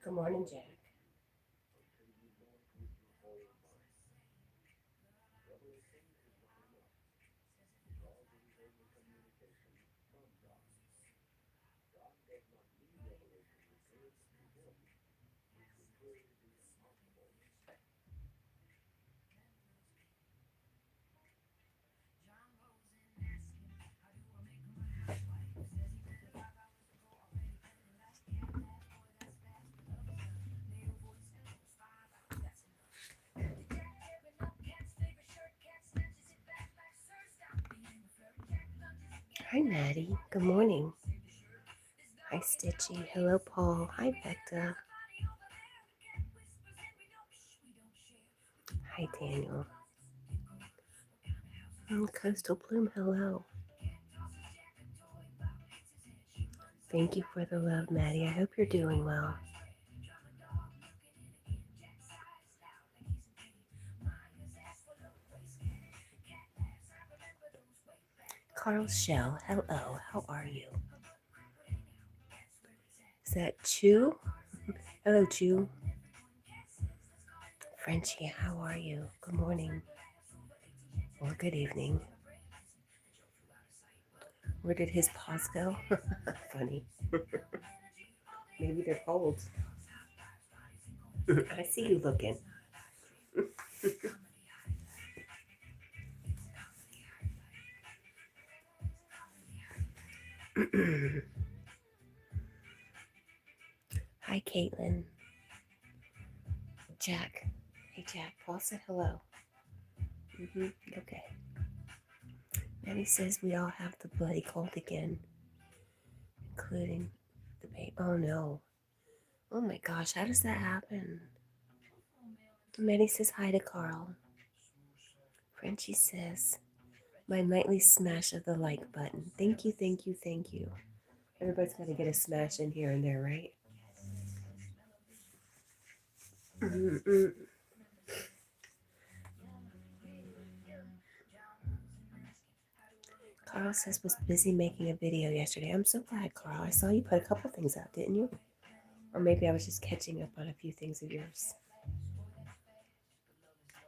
Good morning, Jack. Hi, Maddie. Good morning. Hi, Stitchy. Hello, Paul. Hi, Becca. Hi, Daniel. Coastal Bloom, hello. Thank you for the love, Maddie. I hope you're doing well. Carl Shell, hello. How are you? Is that Chu? Hello, Chu. Frenchie, how are you? Good morning. Or good evening. Where did his paws go? Funny. Maybe they're cold. I see you looking. Hi, Caitlin. Jack. Hey, Jack. Paul said hello. Okay. Maddie says we all have the bloody cold again, including the baby. Oh, no. Oh, my gosh. How does that happen? Maddie says hi to Carl. Frenchie says, my nightly smash of the like button. Thank you, thank you, thank you. Everybody's got to get a smash in here and there, right? Carl says was busy making a video yesterday. I'm so glad, Carl. I saw you put a couple things out, didn't you? Or maybe I was just catching up on a few things of yours.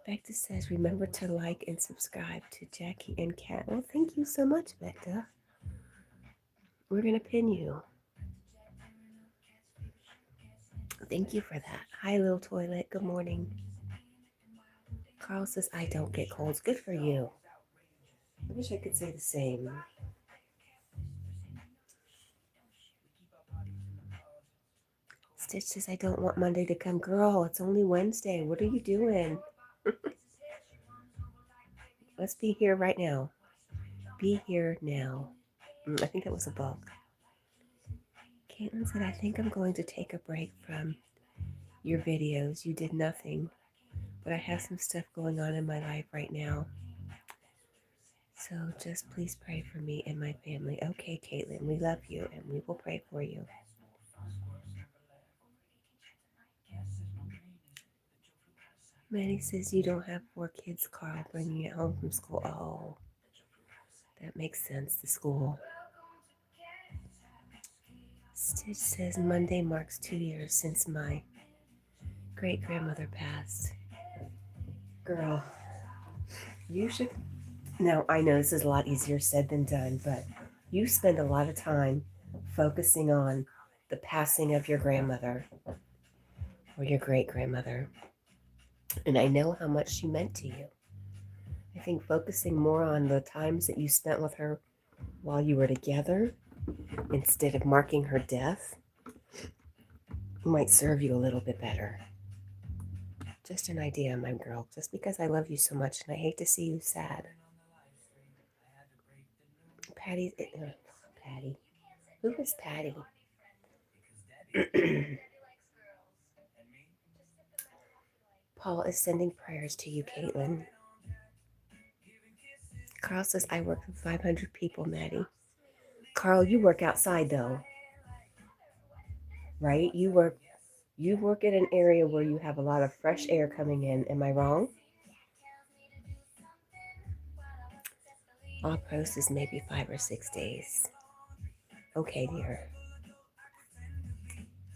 Becta says, remember to like and subscribe to Jackie and Cat. Well, thank you so much, Becta. We're going to pin you. Thank you for that. Hi, little toilet. Good morning. Carl says, I don't get colds. Good for you. I wish I could say the same. Stitch says, I don't want Monday to come. Girl, it's only Wednesday. What are you doing? Let's be here right now. Be here now. I think that was a book. Caitlin said, I think I'm going to take a break from your videos. You did nothing. But I have some stuff going on in my life right now. So just please pray for me and my family. Okay, Caitlin, we love you and we will pray for you. Manny says you don't have 4 kids, Carl, bringing it home from school. Oh, that makes sense, the school. Stitch says Monday marks 2 years since my great-grandmother passed. Girl, you should... Now, I know this is a lot easier said than done, but you spend a lot of time focusing on the passing of your grandmother or your great-grandmother. And I know how much she meant to you. I think focusing more on the times that you spent with her while you were together instead of marking her death might serve you a little bit better. Just an idea, my girl. Just because I love you so much and I hate to see you sad. Patty. Who is Patty? Paul is sending prayers to you, Caitlin. Carl says, I work with 500 people, Maddie. Carl, you work outside, though. Right? You work in an area where you have a lot of fresh air coming in. Am I wrong? All post is maybe 5 or 6 days. Okay, dear.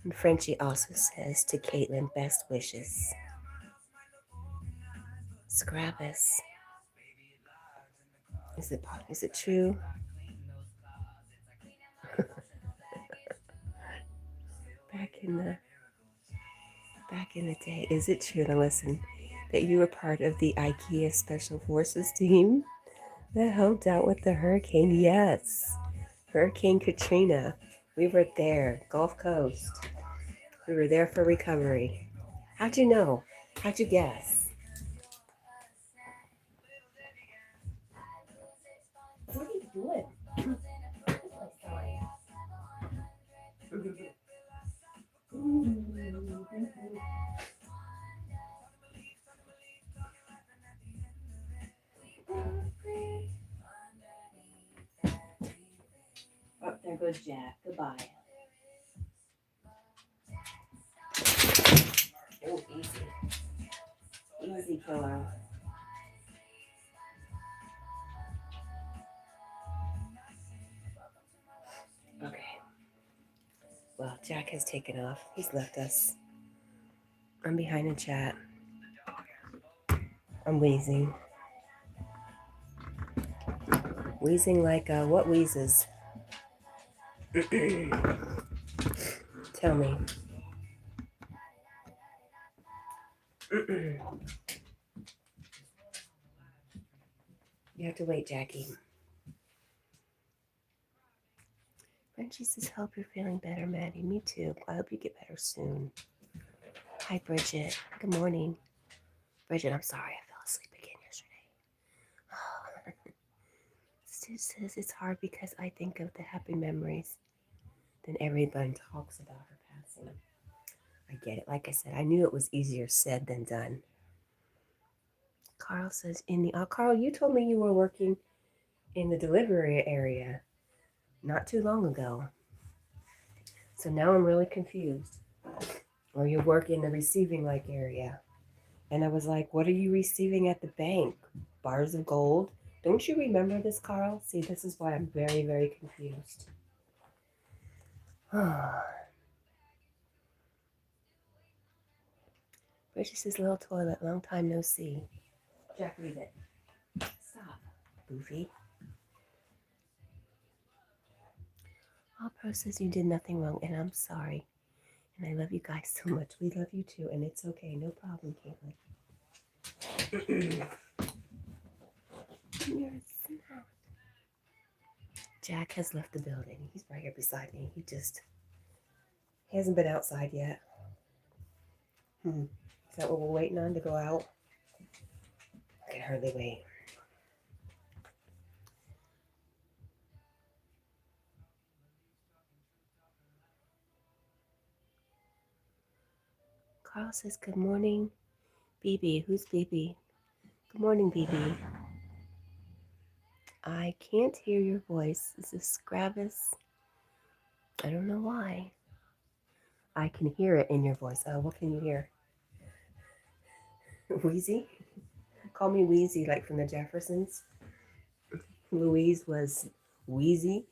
And Frenchie also says to Caitlin, best wishes. Scrappus. Is it true? back in the day, is it true, now listen, that you were part of the IKEA Special Forces team that helped out with the hurricane? Yes. Hurricane Katrina. We were there, Gulf Coast. We were there for recovery. How'd you know? How'd you guess? What are you doing? Oh, there goes Jack. Goodbye. Oh, easy. Easy, killer. Okay. Well, Jack has taken off. He's left us. I'm behind in chat. I'm wheezing. Wheezing like, what wheezes? Tell me. You have to wait, Jackie. Frenchie says, hope you're feeling better, Maddie. Me too. I hope you get better soon. Hi, Bridget. Good morning. Bridget, I'm sorry. I fell asleep again yesterday. Stu says it's hard because I think of the happy memories. Then everyone talks about her passing. I get it. Like I said, I knew it was easier said than done. Carl says, Carl, you told me you were working in the delivery area not too long ago. So now I'm really confused. Or you work in the receiving like area. And I was like, what are you receiving at the bank? Bars of gold? Don't you remember this, Carl? See, this is why I'm very, very confused. Bridget says, little toilet, long time no see. Jack, leave it. Stop, Goofy. All Pro says you did nothing wrong, and I'm sorry. And I love you guys so much. We love you too, and it's okay. No problem, Caitlin. Jack has left the building. He's right here beside me. He hasn't been outside yet. Is that what we're waiting on to go out? I can hardly wait. Carl says, good morning, BB. Who's BB? Good morning, BB. I can't hear your voice. Is this Gravis? I don't know why. I can hear it in your voice. Oh, what can you hear? Wheezy? Call me Wheezy, like from the Jeffersons. Louise was Wheezy.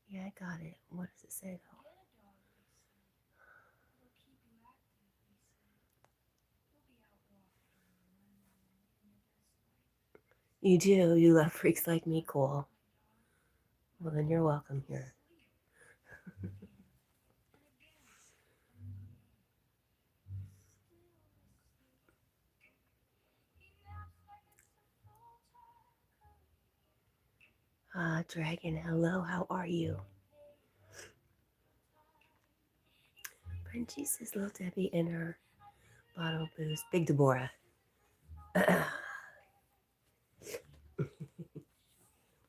Yeah, I got it. What does it say though? You do. You love freaks like me, cool. Well, then you're welcome here. Dragon, hello, how are you? Frenchie says little Debbie in her bottle of booze. Big Deborah.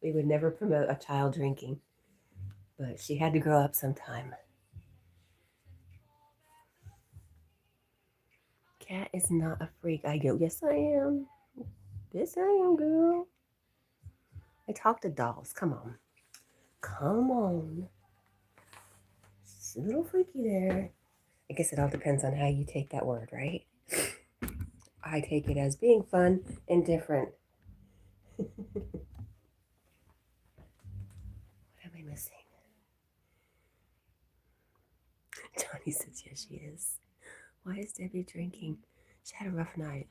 We would never promote a child drinking, but she had to grow up sometime. Cat is not a freak. I go, yes, I am. Yes, I am, girl. I talk to dolls. Come on. Come on. It's a little freaky there. I guess it all depends on how you take that word, right? I take it as being fun and different. What am I missing? Johnny says, yes, she is. Why is Debbie drinking? She had a rough night.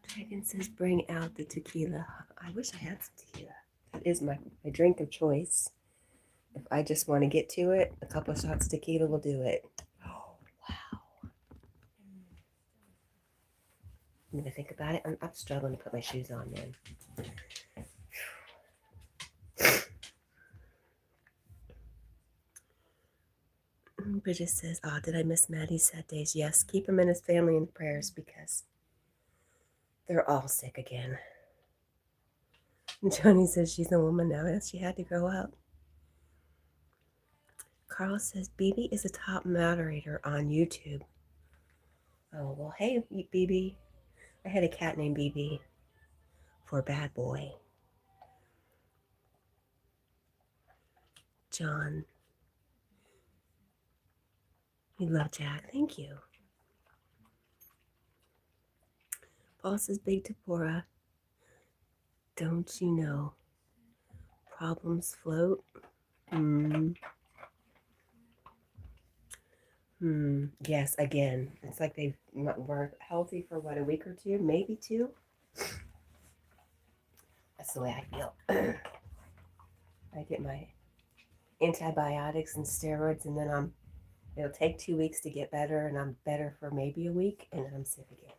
Dragon says, bring out the tequila. I wish I had some tequila. That is my drink of choice. If I just want to get to it, a couple of shots of tequila will do it. Oh, wow. I'm going to think about it. I'm struggling to put my shoes on, man. Bridget says, oh, did I miss Maddie's sad days? Yes, keep him and his family in prayers because they're all sick again. And Johnny says she's a woman now and she had to grow up. Carl says, BB is a top moderator on YouTube. Oh, well, hey, BB. I had a cat named BB for a bad boy. John. You love Jack. Thank you. Paul says, Big Deborah, don't you know problems float? Yes, again. It's like they were healthy for, what, a week or two? Maybe two? That's the way I feel. I get my antibiotics and steroids, and then it'll take 2 weeks to get better, and I'm better for maybe a week, and then I'm sick again.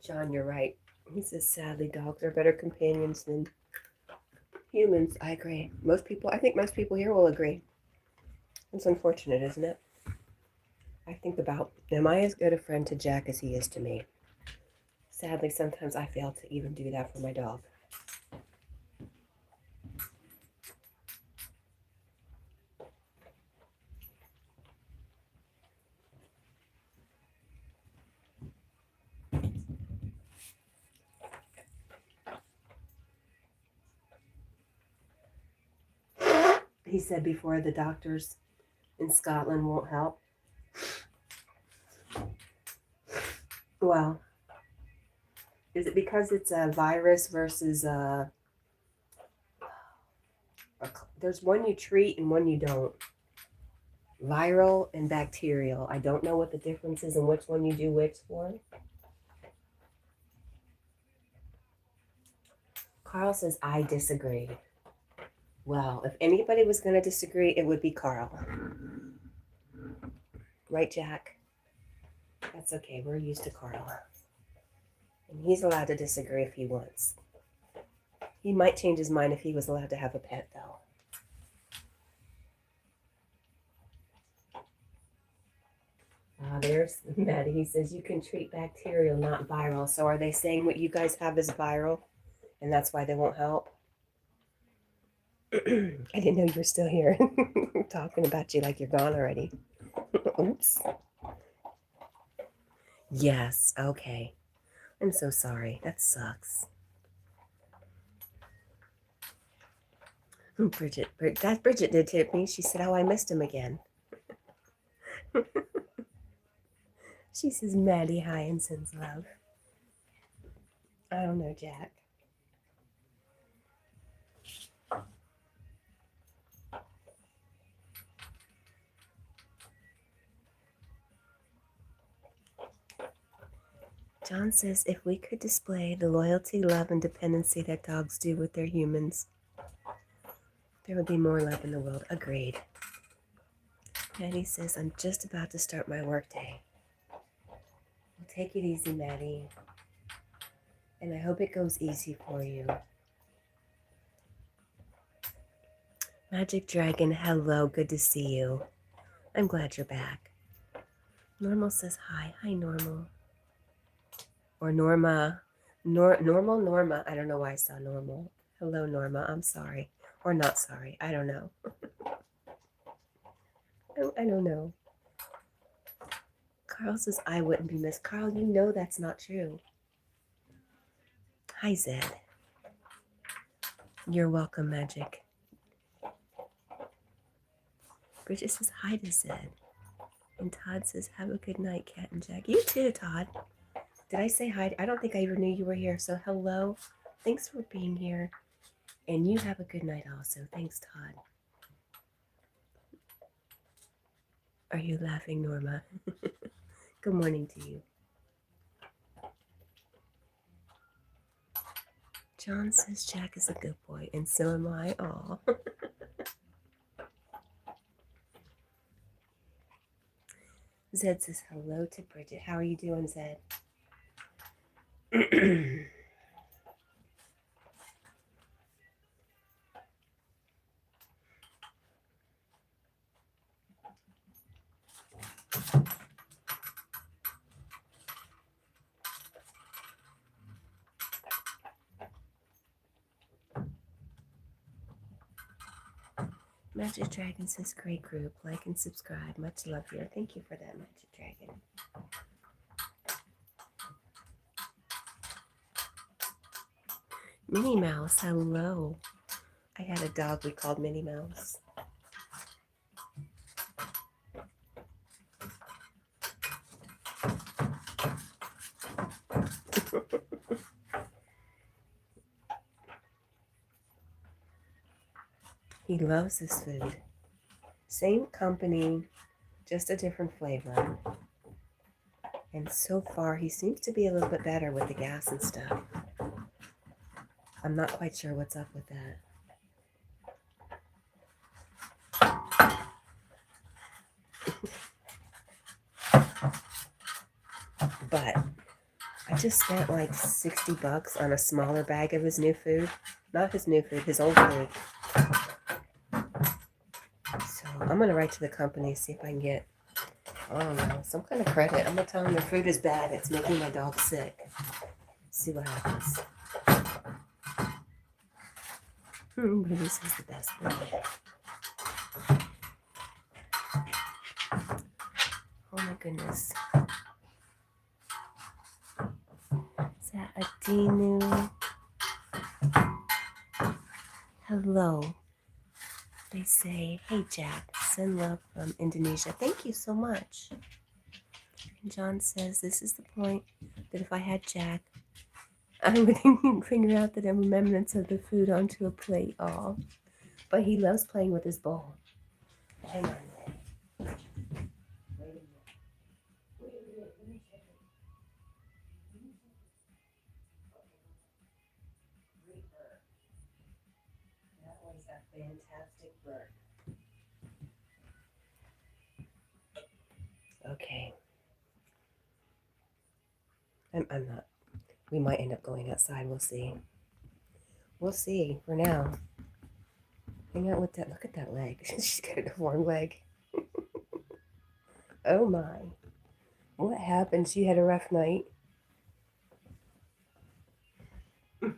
John, you're right. He says, sadly, dogs are better companions than humans. I agree. I think most people here will agree. It's unfortunate, isn't it? I think about, am I as good a friend to Jack as he is to me? Sadly, sometimes I fail to even do that for my dog. He said before the doctors in Scotland won't help. Well, is it because it's a virus versus there's one you treat and one you don't? Viral and bacterial. I don't know what the difference is and which one you do which for. Carl says, I disagree. Well, if anybody was going to disagree, it would be Carl. Right, Jack? That's okay. We're used to Carl. And he's allowed to disagree if he wants. He might change his mind if he was allowed to have a pet, though. There's Maddie. He says you can treat bacterial, not viral. So are they saying what you guys have is viral? And that's why they won't help? I didn't know you were still here. Talking about you like you're gone already. Oops. Yes, okay. I'm so sorry. That sucks. Bridget did tip me. She said, oh, I missed him again. She says, Maddie, hi, and sends love. I don't know, Jack. John says, if we could display the loyalty, love, and dependency that dogs do with their humans, there would be more love in the world. Agreed. Maddie says, I'm just about to start my workday. Well, take it easy, Maddie. And I hope it goes easy for you. Magic Dragon, hello. Good to see you. I'm glad you're back. Normal says hi. Hi, Normal. Or Norma. Normal, Norma. I don't know why I saw Normal. Hello, Norma. I'm sorry. Or not sorry. I don't know. I don't know. Carl says I wouldn't be missed. Carl, you know that's not true. Hi, Zed. You're welcome, Magic. Bridget says hi to Zed. And Todd says, have a good night, Cat and Jack. You too, Todd. Did I say hi? I don't think I even knew you were here. So hello. Thanks for being here. And you have a good night also. Thanks, Todd. Are you laughing, Norma? Good morning to you. John says Jack is a good boy, and so am I. Aw. Zed says hello to Bridget. How are you doing, Zed? Magic Dragon says great group. Like and subscribe. Much love here. Thank you for that, Magic Dragon. Minnie Mouse, hello. I had a dog we called Minnie Mouse. He loves this food. Same company, just a different flavor. And so far, he seems to be a little bit better with the gas and stuff. I'm not quite sure what's up with that. But I just spent like $60 on a smaller bag of his new food. Not his new food, his old food. So I'm going to write to the company, see if I can get, I don't know, some kind of credit. I'm going to tell them their food is bad. It's making my dog sick. See what happens. But this is the best food. Oh my goodness. Is that a Dinu? Hello. They say, hey Jack, send love from Indonesia. Thank you so much. And John says, this is the point that if I had Jack, I would figure out the remnants of the food onto a plate. Aw. But he loves playing with his bowl. Hang on. That was a fantastic bird. I'm not. We might end up going outside. We'll see. We'll see. For now, hang out with that. Look at that leg. She's got a deformed leg. Oh my. What happened? She had a rough night. I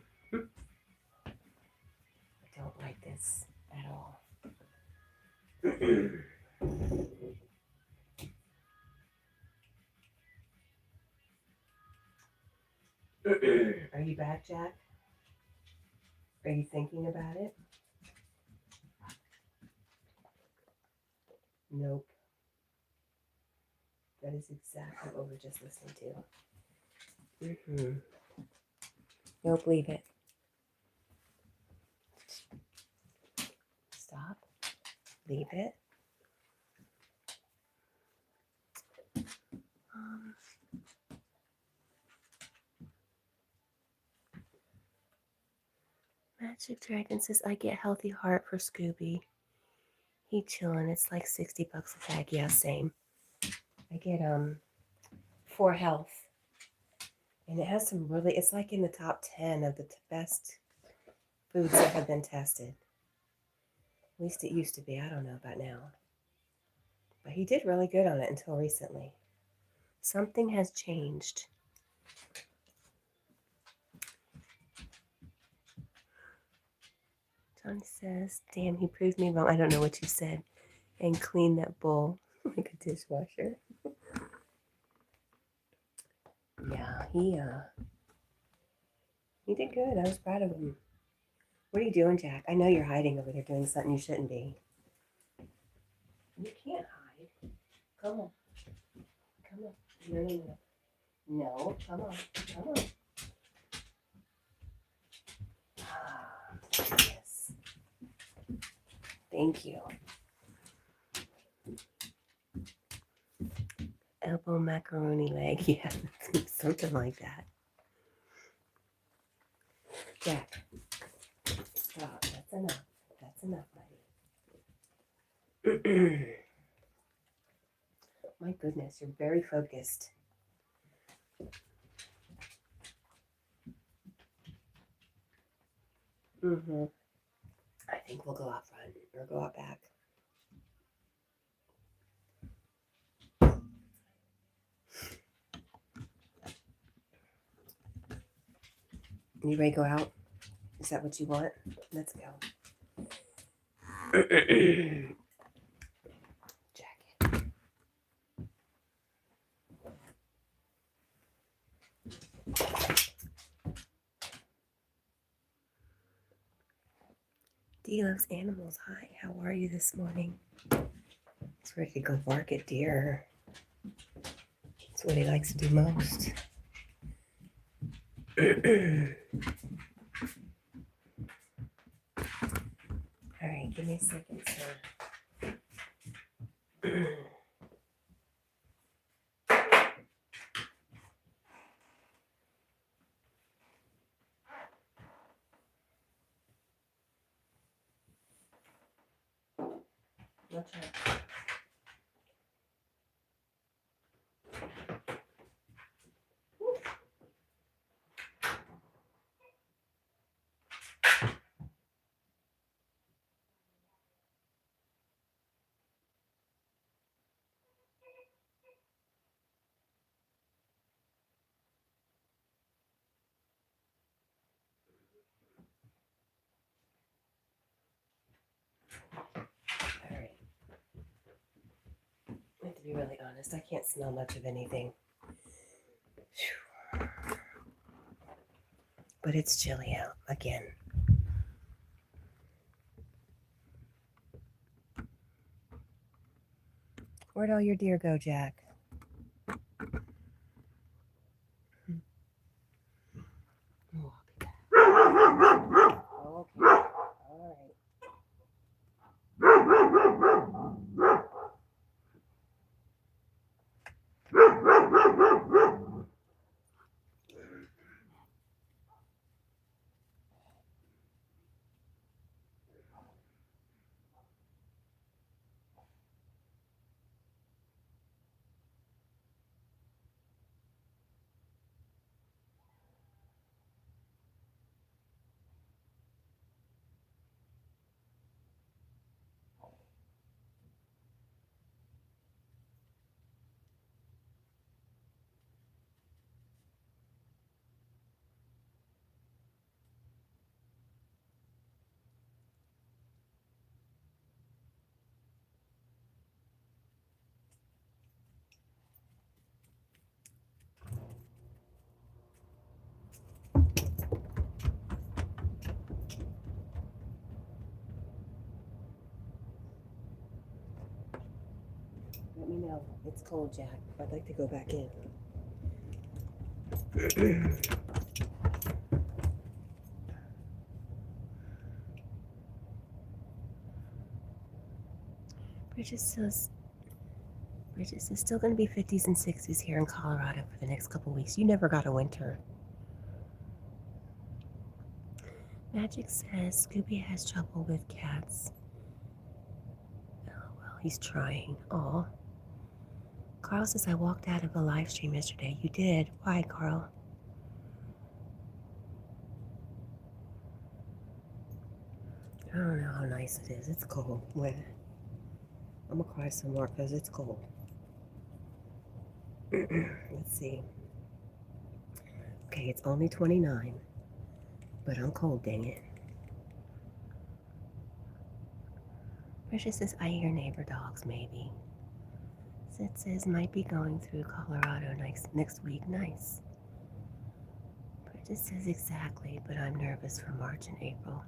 don't like this at all. Are you back, Jack? Are you thinking about it? Nope. That is exactly what we're just listening to. Nope, leave it. Stop. Leave it. Magic Dragon says, I get healthy heart for Scooby. He chillin'. It's like $60 a bag. Yeah, same. I get 4 health. And it has some really, it's like in the top 10 of the best foods that have been tested. At least it used to be. I don't know about now. But he did really good on it until recently. Something has changed. Johnny says, damn, he proved me wrong. I don't know what you said. And clean that bowl like a dishwasher. Yeah, he did good. I was proud of him. What are you doing, Jack? I know you're hiding over there doing something you shouldn't be. You can't hide. Come on. Come on. No. No, come on. Come on. Yes. Thank you. Elbow macaroni leg. Yeah, something like that. Jack, stop. That's enough. That's enough, buddy. My goodness, you're very focused. I think we'll go out front or go out back. You ready to go out? Is that what you want? Let's go. Jacket. Dee loves animals. Hi, how are you this morning? He's ready to go bark at deer. That's what he likes to do most. All right, give me a second, sir. Watch out. All right. I have to be really honest. I can't smell much of anything. But it's chilly out again. Where'd all your deer go, Jack? Okay. All right. Let me know. It's cold, Jack. I'd like to go back in. Bridget says it's still going to be 50s and 60s here in Colorado for the next couple weeks. You never got a winter. Magic says Scooby has trouble with cats. Oh, well, he's trying. Aw. Carl says I walked out of a live stream yesterday. You did? Why, Carl? I don't know how nice it is. It's cold. When I'm gonna cry some more because it's cold. Let's see. Okay, it's only 29, but I'm cold, dang it. Precious says I hear neighbor dogs, maybe. Sid says might be going through Colorado next week. Nice. Precious says exactly, but I'm nervous for March and April.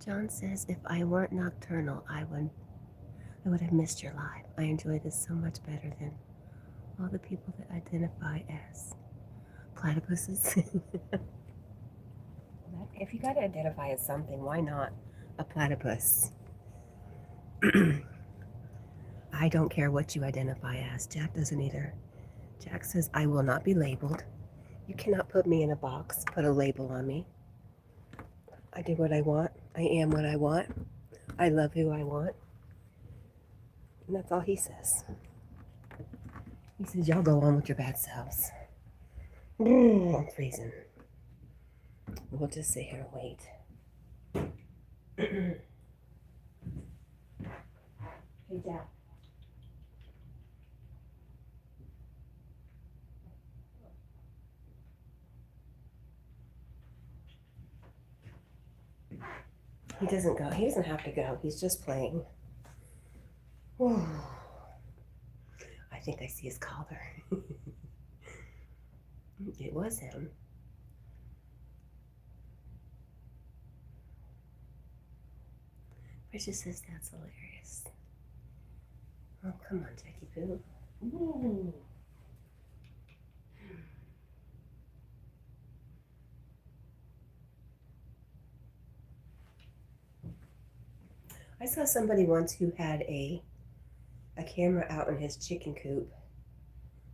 John says if I weren't nocturnal, I would have missed your live. I enjoy this so much better than all the people that identify as platypuses. If you got to identify as something, why not a platypus? I don't care what you identify as. Jack doesn't either. Jack says I will not be labeled. You cannot put me in a box, put a label on me. I do what I want. I am what I want. I love who I want. And that's all he says. He says, y'all go on with your bad selves. I'm freezing. We'll just sit here and wait. Hey, Jack. He doesn't go. He doesn't have to go. He's just playing. Whew. I think I see his collar. It was him. Bridget says that's hilarious. Oh, come on, Jackie Poo. Ooh. I saw somebody once who had a camera out in his chicken coop,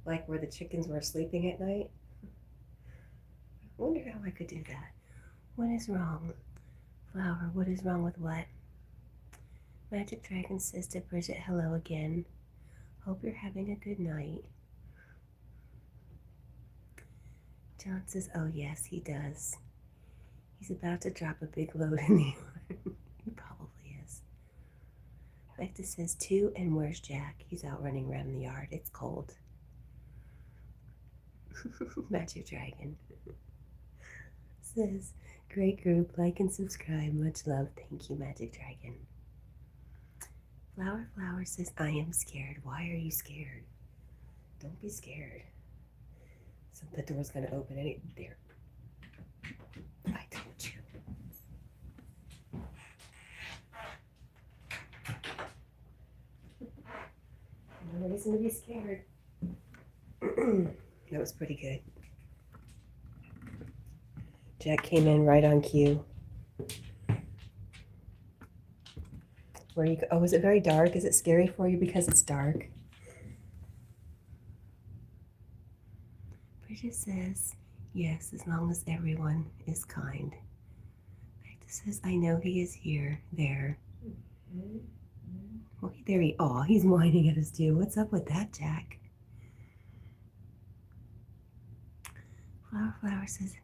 like where the chickens were sleeping at night. I wonder how I could do that. What is wrong? Flower, what is wrong with what? Magic Dragon says to Bridget, hello again. Hope you're having a good night. John says, oh yes, he does. He's about to drop a big load in the yard. He probably is. Vecta says, 2, and where's Jack? He's out running around the yard. It's cold. Magic Dragon says, great group, like and subscribe. Much love. Thank you, Magic Dragon. Flower says, I am scared. Why are you scared? Don't be scared. So the door's going to open any there. I told you. No reason to be scared. That was pretty good. Jack came in right on cue. Where you go? Oh, is it very dark? Is it scary for you because it's dark? Bridget says, yes, as long as everyone is kind. Magda says, I know he is here, there. Well, there he, aw, he's whining at us too. What's up with that, Jack? Flower says,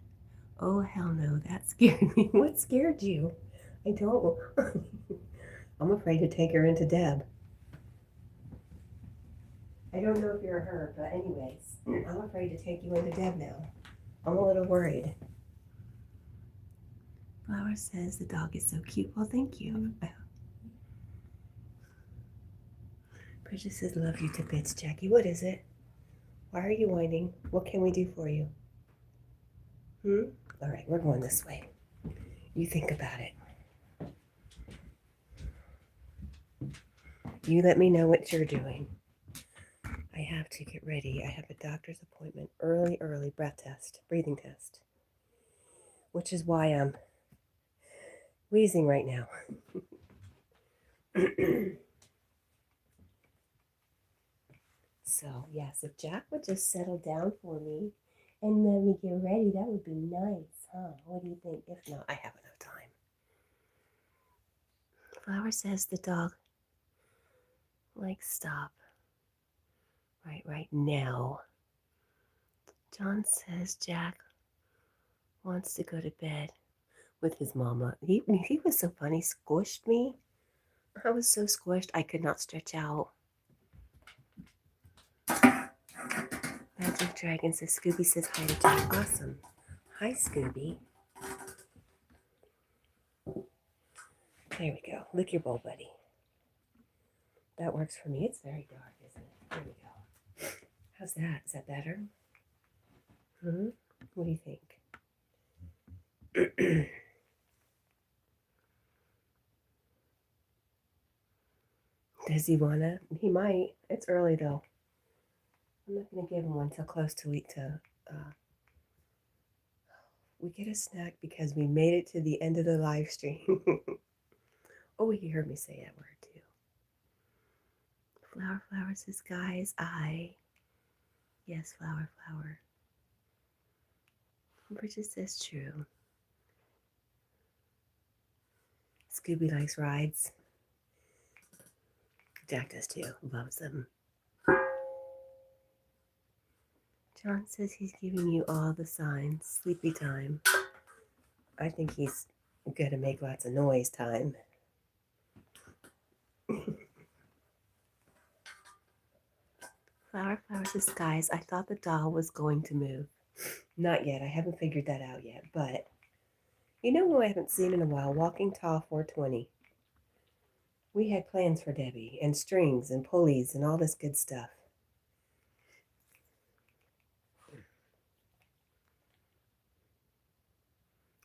oh, hell no, that scared me. What scared you? I don't. I'm afraid to take her into Deb. I don't know if you're her, but anyways, I'm afraid to take you into Deb now. I'm a little worried. Flower says the dog is so cute. Well, thank you. Bridget says, love you to bits, Jackie. What is it? Why are you whining? What can we do for you? All right, we're going this way. You think about it. You let me know what you're doing. I have to get ready. I have a doctor's appointment early, breathing test, which is why I'm wheezing right now. So, yes, if Jack would just settle down for me and let me get ready, that would be nice, huh? What do you think? If not, I have enough time. Flower says the dog, like, stop. Right now. John says Jack wants to go to bed with his mama. He was so funny, squished me. I was so squished I could not stretch out. Magic Dragon says Scooby says hi to Jack. Awesome. Hi, Scooby. There we go. Lick your bowl, buddy. That works for me. It's very dark, isn't it? There we go. How's that? Is that better? What do you think? Does he wanna? He might. It's early though. I'm not gonna give him one till close to we get a snack because we made it to the end of the live stream. Oh, he heard me say that word too. Flower says, guys, yes, flower. Bridget says true. Scooby likes rides. Jack does too. Loves them. John says he's giving you all the signs. Sleepy time. I think he's gonna make lots of noise time. Flower says, guys, I thought the doll was going to move. Not yet. I haven't figured that out yet. But you know who I haven't seen in a while? Walking Tall 420. We had plans for Debbie and strings and pulleys and all this good stuff.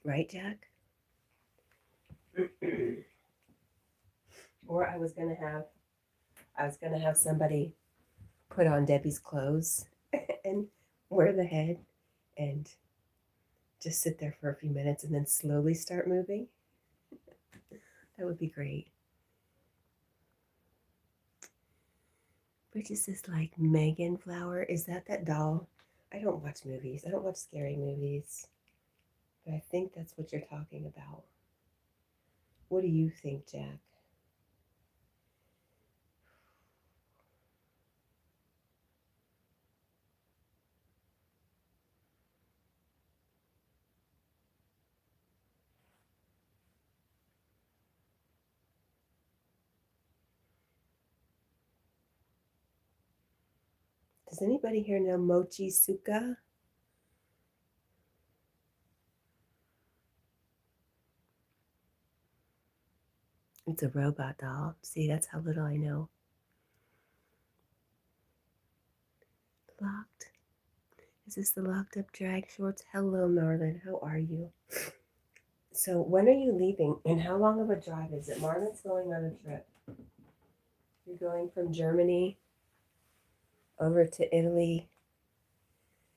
Right, Jack? Or I was gonna have somebody put on Debbie's clothes and wear the head and just sit there for a few minutes and then slowly start moving. That would be great. Bridget says, like Megan Flower. Is that doll? I don't watch movies. I don't watch scary movies. But I think that's what you're talking about. What do you think, Jack? Does anybody here know Mochi Suka? It's a robot doll. See, that's how little I know. Locked. Is this the locked up drag shorts? Hello, Marlon. How are you? So when are you leaving and how long of a drive is it? Marlon's going on a trip. You're going from Germany over to Italy.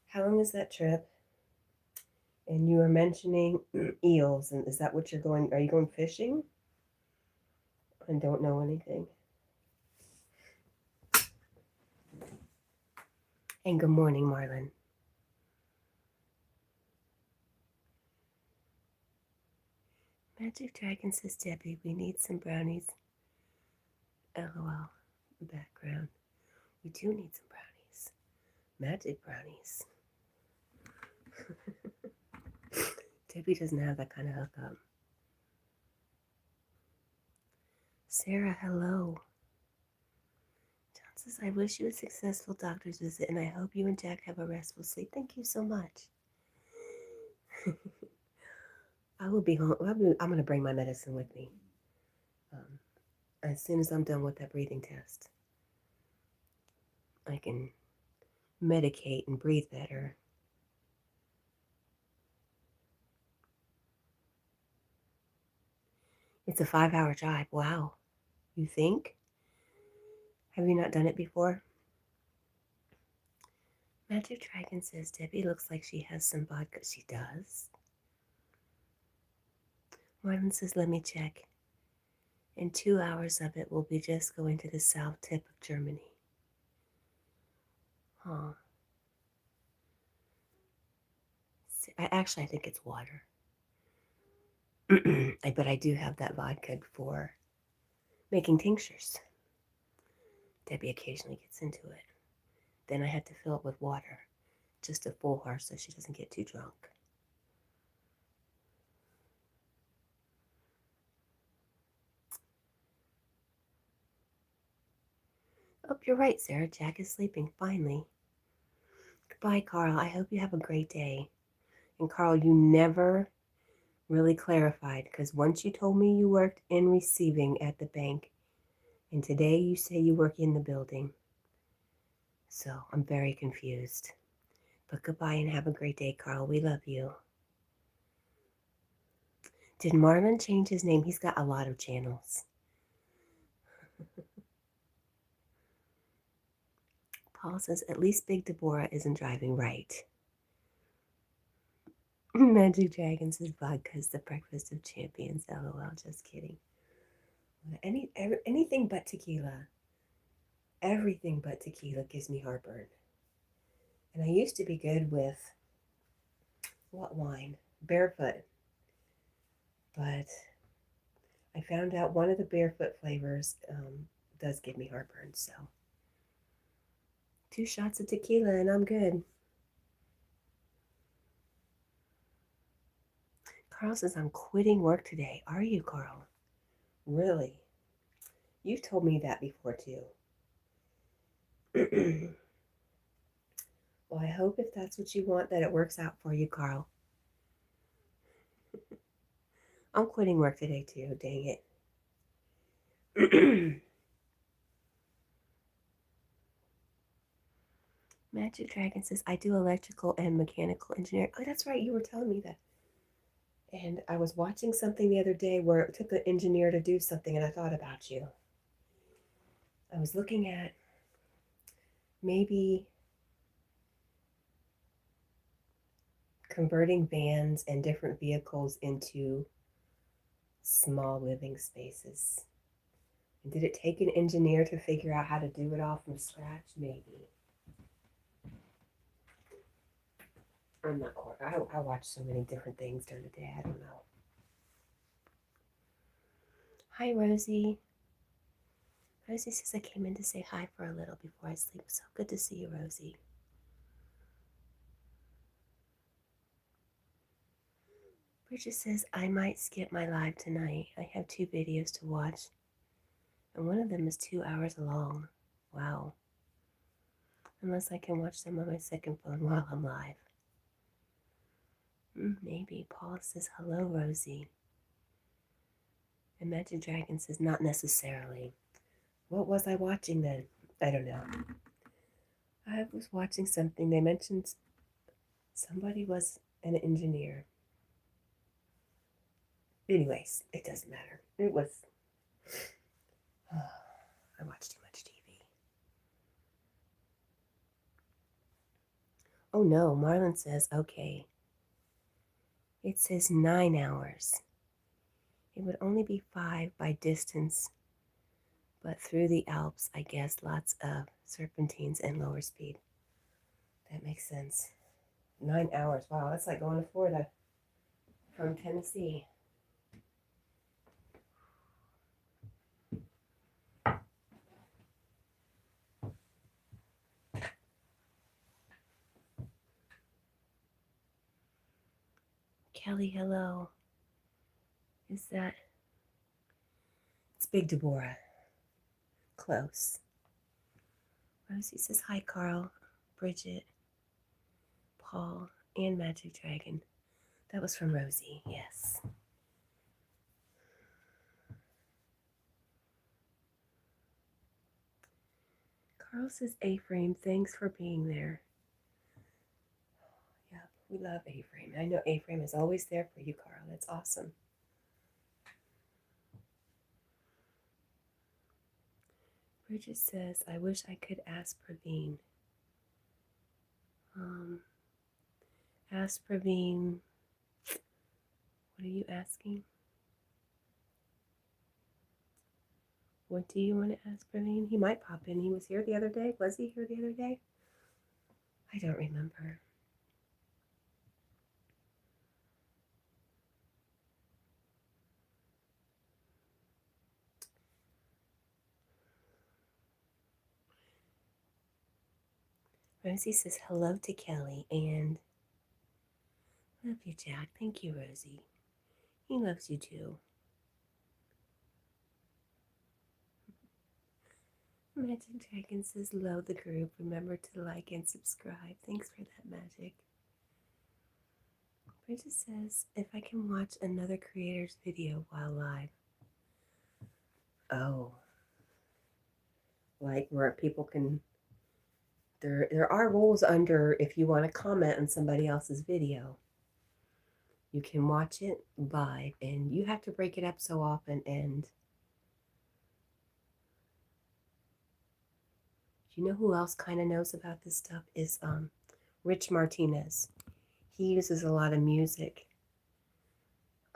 How long is that trip? And you were mentioning eels, and is that what you're going? Are you going fishing? I don't know anything. And good morning, Marlon. Magic Dragon says, Debbie, we need some brownies. LOL. Background. We do need some brownies. Magic brownies. Debbie doesn't have that kind of hookup. Sarah, hello. John says, I wish you a successful doctor's visit, and I hope you and Jack have a restful sleep. Thank you so much. I will be home. I'm going to bring my medicine with me as soon as I'm done with that breathing test. I can medicate and breathe better. It's a 5-hour drive. Wow. You think? Have you not done it before? Magic Dragon says Debbie looks like she has some vodka. She does. Martin says, let me check. In 2 hours of it, we'll be just going to the south tip of Germany. Huh. I think it's water. But I do have that vodka for making tinctures. Debbie occasionally gets into it. Then I had to fill it with water, just a full heart so she doesn't get too drunk. Oh, you're right, Sarah. Jack is sleeping, finally. Goodbye, Carl. I hope you have a great day. And Carl, you never really clarified, because once you told me you worked in receiving at the bank, and today you say you work in the building. So I'm very confused. But goodbye and have a great day, Carl. We love you. Did Marlon change his name? He's got a lot of channels. Paul says, at least Big Deborah isn't driving right. Magic Dragon says, vodka's the breakfast of champions. LOL, just kidding. Anything but tequila. Everything but tequila gives me heartburn. And I used to be good with, what wine? Barefoot. But I found out one of the barefoot flavors does give me heartburn, so 2 shots of tequila and I'm good. Carl says, I'm quitting work today. Are you, Carl? Really? You've told me that before, too. Well, I hope if that's what you want that it works out for you, Carl. I'm quitting work today, too. Dang it. Magic Dragon says, I do electrical and mechanical engineering. Oh, that's right. You were telling me that. And I was watching something the other day where it took an engineer to do something, and I thought about you. I was looking at maybe converting vans and different vehicles into small living spaces. And did it take an engineer to figure out how to do it all from scratch? Maybe. I'm not quite. I watch so many different things during the day. I don't know. Hi, Rosie. Rosie says I came in to say hi for a little before I sleep. So good to see you, Rosie. Bridget says I might skip my live tonight. I have 2 videos to watch, and one of them is 2 hours long. Wow. Unless I can watch them on my second phone while I'm live. Maybe. Paul says hello, Rosie. And Magic Dragon says not necessarily. What was I watching then? I don't know. I was watching something. They mentioned somebody was an engineer. Anyways, it doesn't matter. It was... I watch too much TV. Oh no, Marlon says, okay. It says 9 hours. It would only be 5 by distance, but through the Alps, I guess, lots of serpentines and lower speed. That makes sense. 9 hours. Wow, that's like going to Florida from Tennessee. Kelly, hello. Is that... It's Big Deborah. Close. Rosie says, hi, Carl, Bridget, Paul, and Magic Dragon. That was from Rosie, yes. Carl says, A-Frame, thanks for being there. Yeah, we love A-Frame. I know A-Frame is always there for you, Carl. That's awesome. Bridget says, I wish I could ask Praveen. Ask Praveen. What are you asking? What do you want to ask Praveen? He might pop in. He was here the other day. Was he here the other day? I don't remember. Rosie says hello to Kelly and love you, Jack. Thank you, Rosie. He loves you too. Magic Dragon says love the group. Remember to like and subscribe. Thanks for that, Magic. Bridget says if I can watch another creator's video while live. Oh. Like where people can there are rules under if you want to comment on somebody else's video. You can watch it live and you have to break it up so often. And you know who else kind of knows about this stuff is Rich Martinez. He uses a lot of music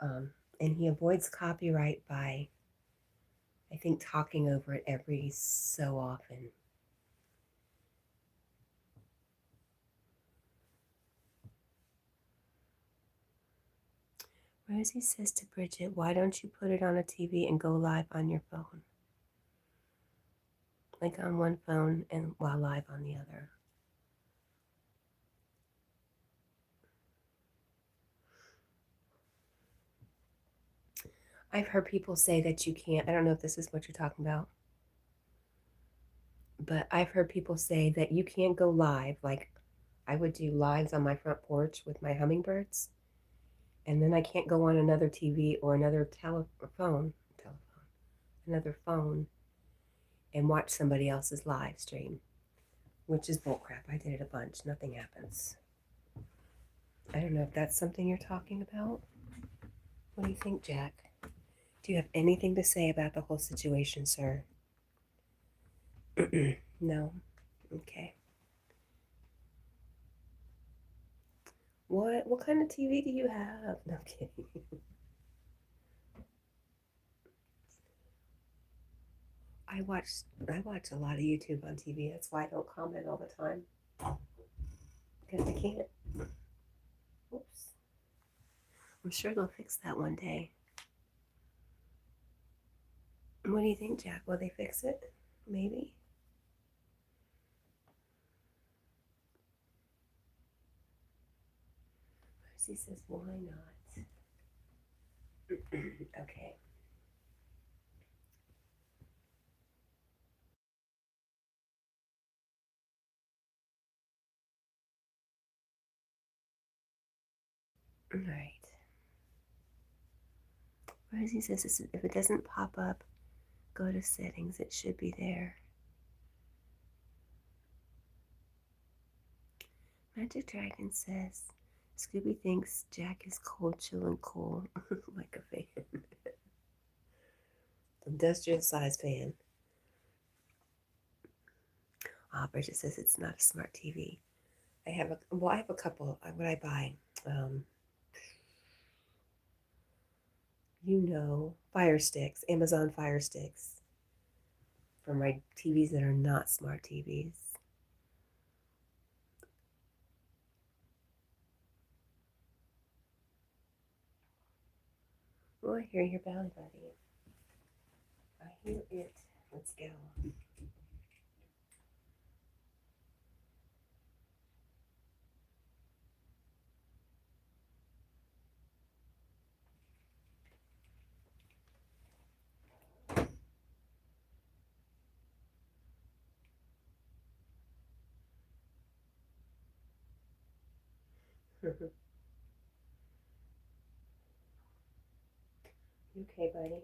and he avoids copyright by I think talking over it every so often. Rosie says to Bridget, why don't you put it on a TV and go live on your phone? Like on one phone and while live on the other. I've heard people say that you can't. I don't know if this is what you're talking about. But I've heard people say that you can't go live. Like I would do lives on my front porch with my hummingbirds. And then I can't go on another TV or another another phone and watch somebody else's live stream, which is bullcrap. I did it a bunch. Nothing happens. I don't know if that's something you're talking about. What do you think, Jack? Do you have anything to say about the whole situation, sir? No? Okay. What kind of TV do you have? No, I'm kidding. I watch a lot of YouTube on TV. That's why I don't comment all the time. Because I can't. Oops. I'm sure they'll fix that one day. What do you think, Jack? Will they fix it? Maybe. Mercy says, why not? Okay. All right. Rosie says if it doesn't pop up, go to settings. It should be there. Magic Dragon says Scooby thinks Jack is cold, chill, and cool, like a fan. Industrial size fan. Bridget says it's not a smart TV. I have a couple. What I buy? Fire sticks, Amazon Fire Sticks for my TVs that are not smart TVs. Oh, I hear your belly, buddy. I hear it. Let's go. You okay, buddy?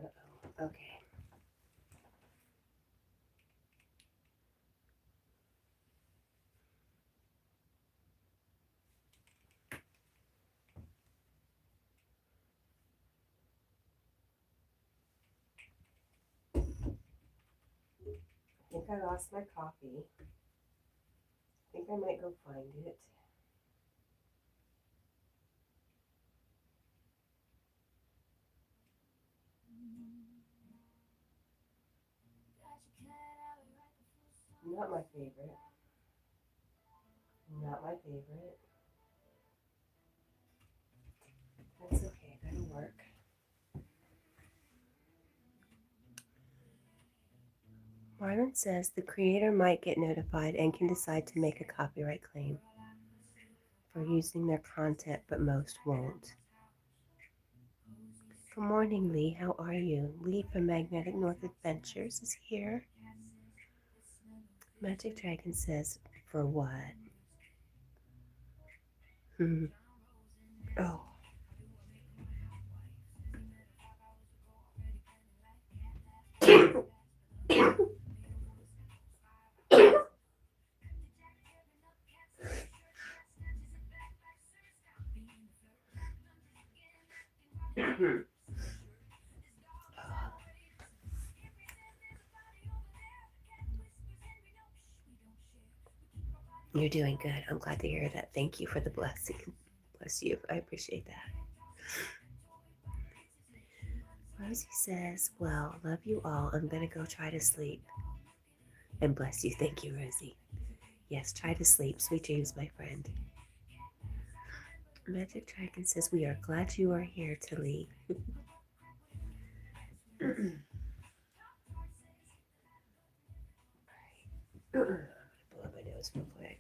Uh-oh. Okay. I lost my coffee. I think I might go find it. Not my favorite. Not my favorite. That's okay, that'll work. Marlon says the creator might get notified and can decide to make a copyright claim for using their content, but most won't. Good morning, Lee. How are you? Lee from Magnetic North Adventures is here. Magic Dragon says, for what? Oh. You're doing good. I'm glad to hear that. Thank you for the blessing. Bless you. I appreciate that. Rosie says, well, love you all. I'm going to go try to sleep. And bless you. Thank you, Rosie. Yes, try to sleep. Sweet dreams, my friend. Magic Dragon says, we are glad you are here, Tilly. Blow my nose real quick.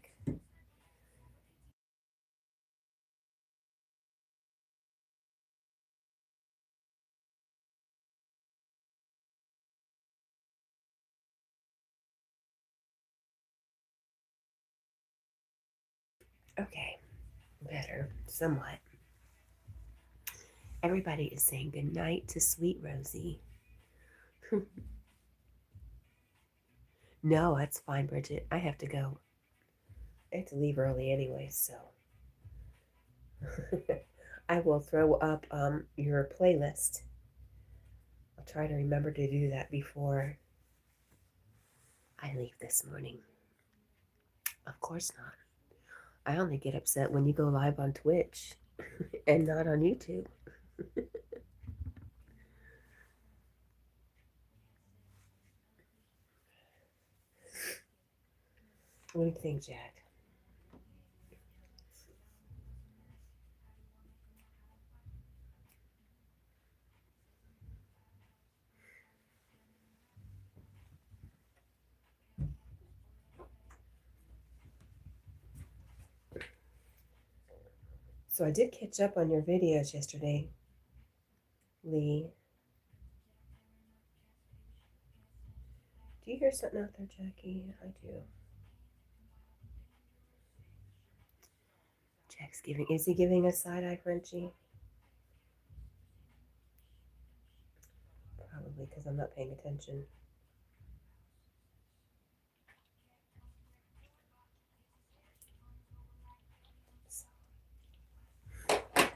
Okay, better, somewhat. Everybody is saying good night to sweet Rosie. No, that's fine, Bridget. I have to go. I have to leave early anyway, so. I will throw up your playlist. I'll try to remember to do that before I leave this morning. Of course not. I only get upset when you go live on Twitch and not on YouTube. What do you think, Jack? So I did catch up on your videos yesterday, Lee. Do you hear something out there, Jackie? I do. Jack's giving, is he giving a side-eye, Frenchie? Probably because I'm not paying attention. So,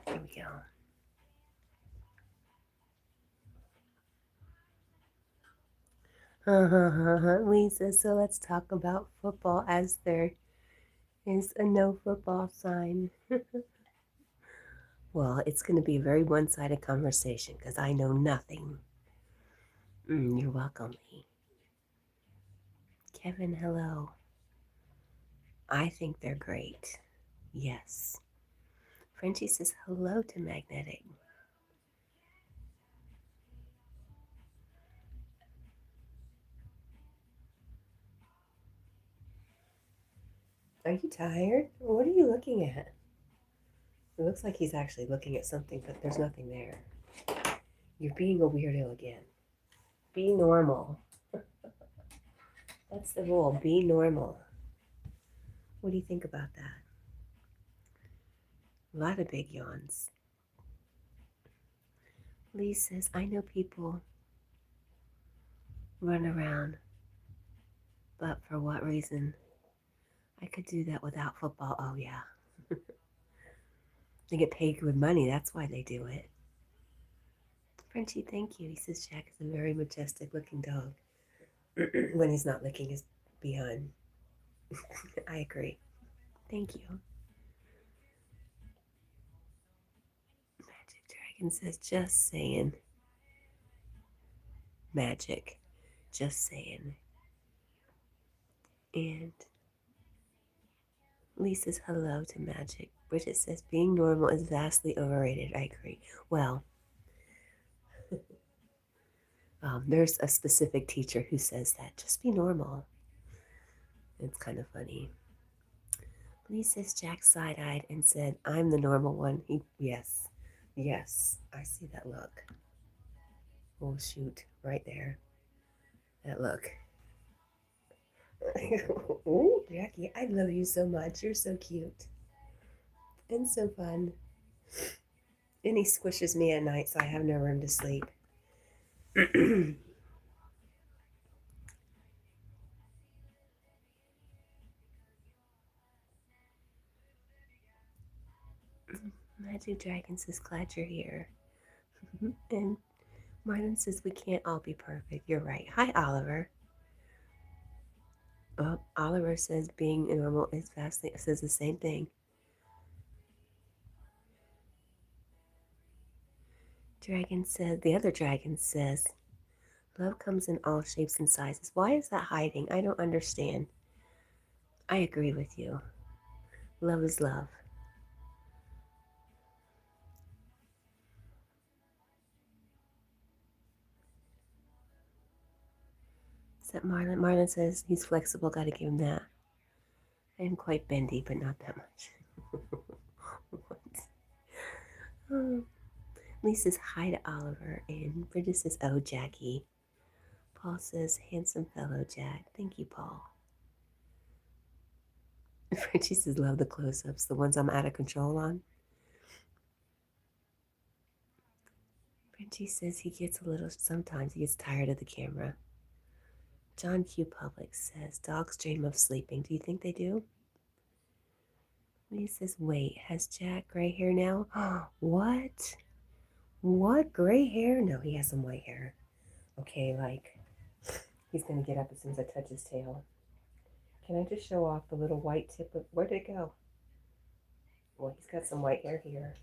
here we go. Lisa, so let's talk about football as there is a no football sign. Well, it's going to be a very one-sided conversation because I know nothing. You're welcome, Lee. Kevin, hello. I think they're great. Yes. Frenchie says hello to Magnetic. Are you tired? What are you looking at? It looks like he's actually looking at something, but there's nothing there. You're being a weirdo again. Be normal. That's the rule. Be normal. What do you think about that? A lot of big yawns. Lee says, I know people run around, but for what reason? I could do that without football. Oh, yeah. They get paid good money. That's why they do it. Frenchie, thank you. He says Jack is a very majestic looking dog. when he's not licking his behind. I agree. Thank you. Magic Dragon says, just saying. Magic. Just saying. And Lee says hello to Magic. Bridget says, being normal is vastly overrated. I agree. Well, there's a specific teacher who says that. Just be normal. It's kind of funny. Lee says Jack side-eyed and said, I'm the normal one. Yes. Yes. I see that look. Oh, shoot. Right there. That look. Oh, Jackie, I love you so much. You're so cute. And so fun. And he squishes me at night so I have no room to sleep. Magic Dragon says, glad you're here. And Marlon says, we can't all be perfect. You're right. Hi, Oliver. Oh, Oliver says, being normal is vastly, says the same thing. Dragon says, the other dragon says, love comes in all shapes and sizes. Why is that hiding? I don't understand. I agree with you. Love is love. Except Marlon. Marlon says he's flexible, gotta give him that. I am quite bendy, but not that much. Oh. Lee says hi to Oliver, and Bridget says, oh, Jackie. Paul says, handsome fellow, Jack. Thank you, Paul. Frenchie says, love the close-ups, the ones I'm out of control on. Frenchie says he gets a little, sometimes he gets tired of the camera. John Q. Public says, dogs dream of sleeping. Do you think they do? Lee says, wait, has Jack gray hair now? What? What? Gray hair? No, he has some white hair. Okay, like, he's going to get up as soon as I touch his tail. Can I just show off the little white tip of, where did it go? Well, he's got some white hair here.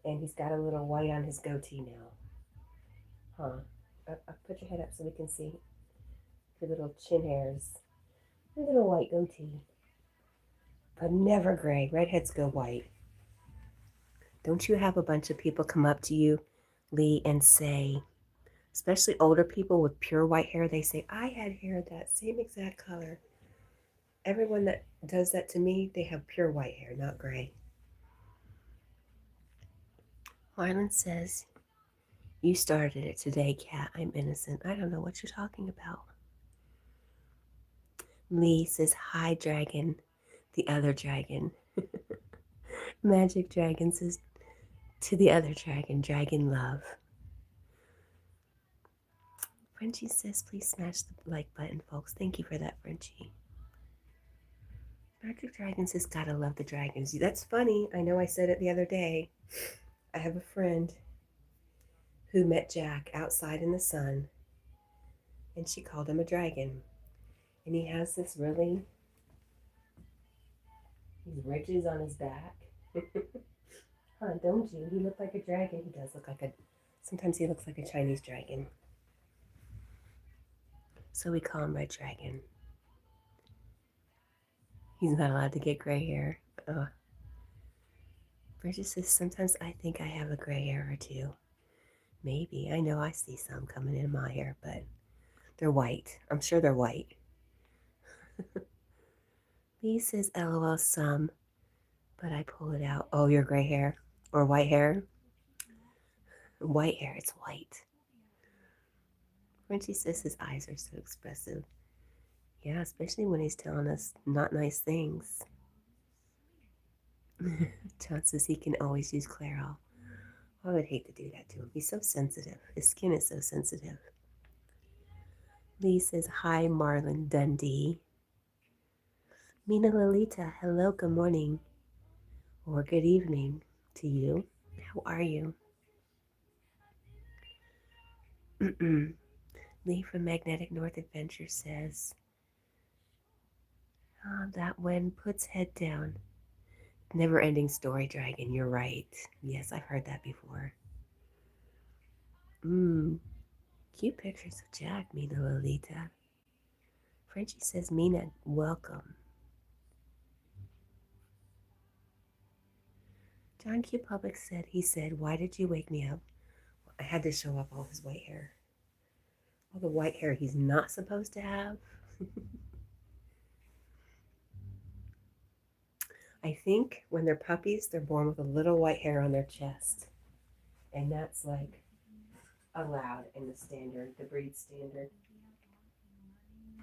And he's got a little white on his goatee now. Huh. Put your head up so we can see your little chin hairs. A little white goatee. But never gray. Redheads go white. Don't you have a bunch of people come up to you, Lee, and say, especially older people with pure white hair, they say, I had hair that same exact color. Everyone that does that to me, they have pure white hair, not gray. Marlon says, you started it today, Cat. I'm innocent. I don't know what you're talking about. Lee says, hi, dragon. The other dragon. Magic Dragon says, to the other dragon, dragon love. Frenchie says, please smash the like button, folks. Thank you for that, Frenchie. Magic Dragon says, gotta love the dragons. That's funny. I know I said it the other day. I have a friend who met Jack outside in the sun, and she called him a dragon. And he has this really, these ridges on his back. Huh, don't you? He looked like a dragon. He does look like a, sometimes he looks like a Chinese dragon. So we call him Red Dragon. He's not allowed to get gray hair. Bridget says, sometimes I think I have a gray hair or two. Maybe. I know I see some coming in my hair, but they're white. I'm sure they're white. Lee says, LOL, some, but I pull it out. Oh, your gray hair or white hair? White hair, it's white. Frenchie says his eyes are so expressive. Yeah, especially when he's telling us not nice things. John says he can always use Clairol. I would hate to do that to him. He's so sensitive. His skin is so sensitive. Lee says, hi, Marlon Dundee. Mina Lolita, hello, good morning. Or good evening to you. How are you? Lee from Magnetic North Adventure says, that when puts head down. Never ending story, Dragon. You're right. Yes, I've heard that before. Cute pictures of Jack, Mina Lolita. Frenchie says, Mina, welcome. John Q. Public said, why did you wake me up? I had to show up all his white hair. All the white hair he's not supposed to have. I think when they're puppies, they're born with a little white hair on their chest. And that's like allowed in the standard, the breed standard.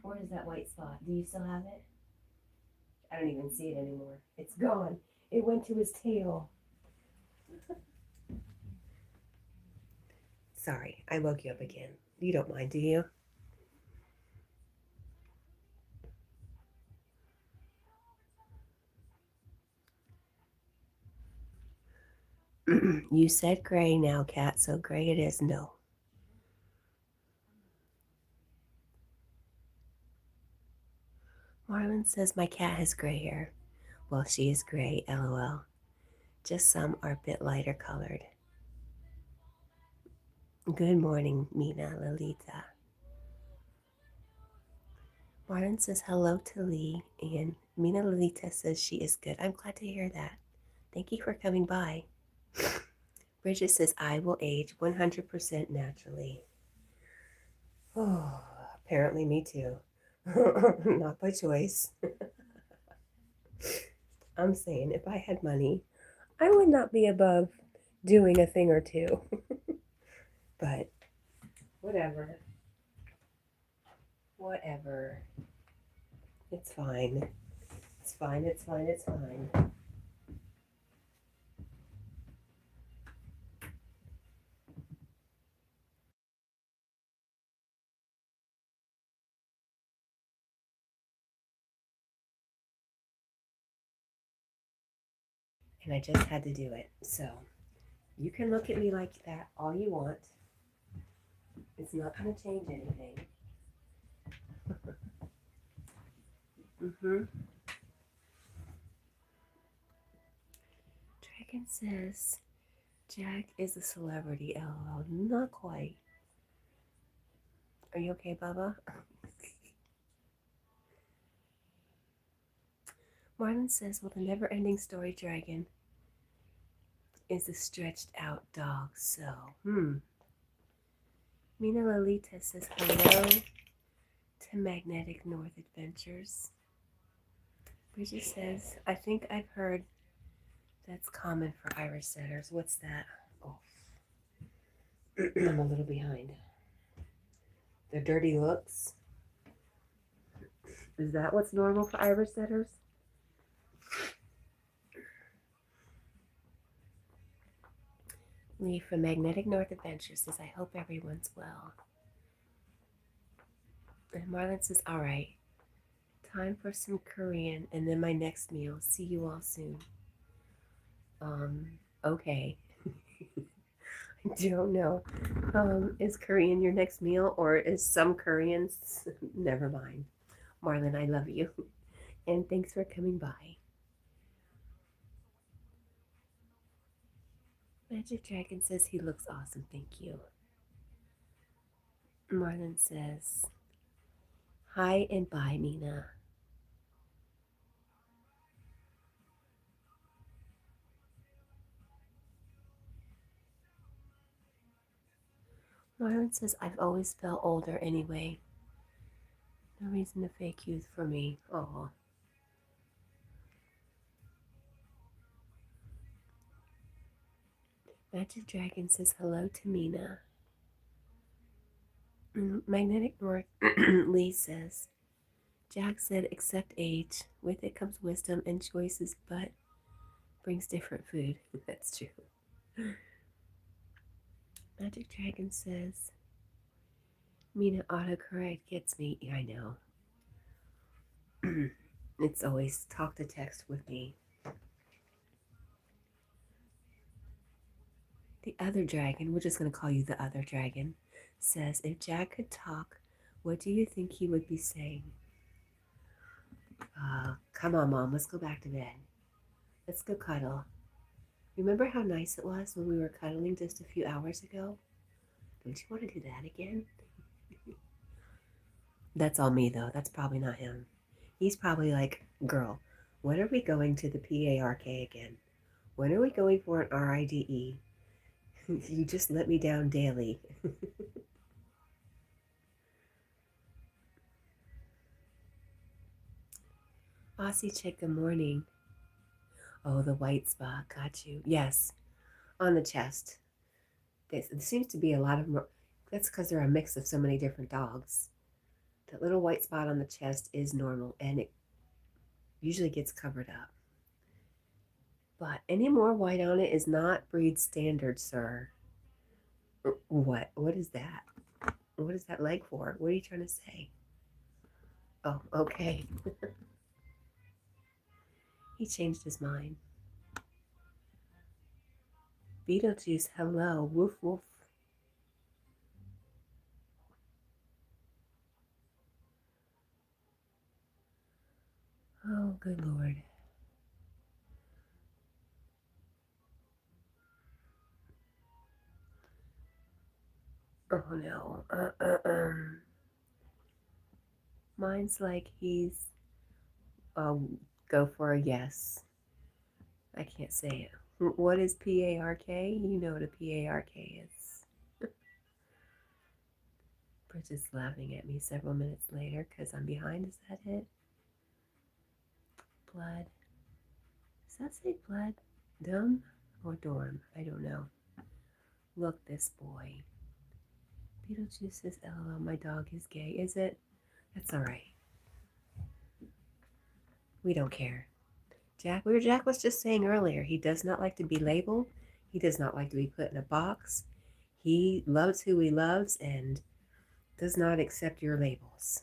Where is that white spot? Do you still have it? I don't even see it anymore. It's gone. It went to his tail. Sorry, I woke you up again. You don't mind, do you? You said gray now, Cat, so gray it is. No. Marlon says my cat has gray hair. Well, she is gray, lol. Just some are a bit lighter colored. Good morning, Mina Lolita. Marlon says hello to Lee, and Mina Lolita says she is good. I'm glad to hear that. Thank you for coming by. Bridget says I will age 100% naturally. Oh, apparently me too. Not by choice. I'm saying if I had money, I would not be above doing a thing or two. But whatever. Whatever. It's fine. It's fine, it's fine, it's fine. And I just had to do it. So you can look at me like that all you want. It's not going to change anything. Dragon says Jack is a celebrity. LOL. Not quite. Are you okay, Bubba? Marlon says, well, the never-ending story dragon is a stretched out dog, so, Mina Lolita says hello to Magnetic North Adventures. Bridget says, I think I've heard that's common for Irish setters. What's that? Oh, I'm a little behind. The dirty looks. Is that what's normal for Irish setters? Lee from Magnetic North Adventures says, I hope everyone's well. And Marlon says, all right, time for some Korean and then my next meal. See you all soon. Okay. I don't know. Is Korean your next meal or is some Koreans? Never mind. Marlon, I love you. And thanks for coming by. Magic Dragon says he looks awesome. Thank you. Marlon says, hi and bye, Mina. Marlon says, I've always felt older anyway. No reason to fake youth for me. Aw. Magic Dragon says hello to Mina. Magnetic North Lee says, Jack said, accept age. With it comes wisdom and choices, but brings different food. That's true. Magic Dragon says, Mina autocorrect gets me. Yeah, I know. It's always talk to text with me. The other dragon, we're just going to call you the other dragon, says, if Jack could talk, what do you think he would be saying? Come on, Mom, let's go back to bed. Let's go cuddle. Remember how nice it was when we were cuddling just a few hours ago? Don't you want to do that again? That's all me, though. That's probably not him. He's probably like, girl, when are we going to the PARK again? When are we going for an RIDE? You just let me down daily. Aussie chick, good morning. Oh, the white spot. Got you. Yes, on the chest. There seems to be a lot of more. That's because they're a mix of so many different dogs. That little white spot on the chest is normal and it usually gets covered up. But any more white on it is not breed standard, sir. What? What is that? What is that leg for? What are you trying to say? Oh, okay. He changed his mind. Beetlejuice, hello. Woof, woof. Oh, good Lord. Oh, no. Mine's like he's, go for a yes. I can't say it. What is PARK? You know what a PARK is. Bridget's laughing at me several minutes later because I'm behind. Is that it? Blood. Does that say blood? Dumb or dorm? I don't know. Look, this boy. Beetlejuice says, LOL, my dog is gay. Is it? That's all right. We don't care. Jack was just saying earlier, he does not like to be labeled. He does not like to be put in a box. He loves who he loves and does not accept your labels.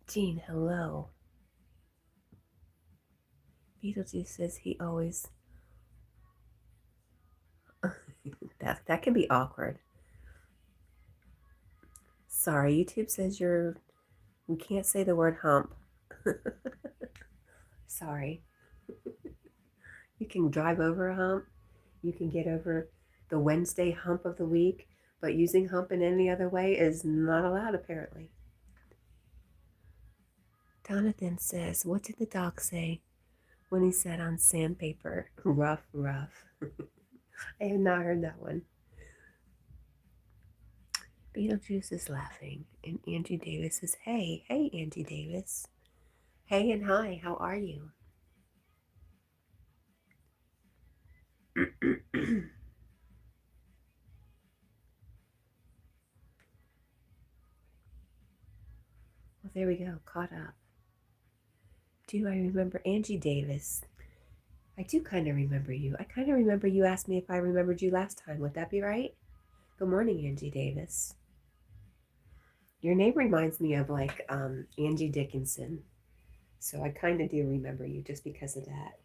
Jean, hello. Beetlejuice says he always. that can be awkward. Sorry, YouTube says we can't say the word hump. Sorry. You can drive over a hump. You can get over the Wednesday hump of the week, but using hump in any other way is not allowed, apparently. Jonathan says, what did the dog say when he sat on sandpaper? Rough, rough. I have not heard that one. Beetlejuice is laughing, and Angie Davis says, hey, Angie Davis. Hey and hi, how are you? Well, there we go, caught up. Do I remember Angie Davis? I do kind of remember you. I kind of remember you asked me if I remembered you last time. Would that be right? Good morning, Angie Davis. Your name reminds me of like Angie Dickinson. So I kind of do remember you just because of that.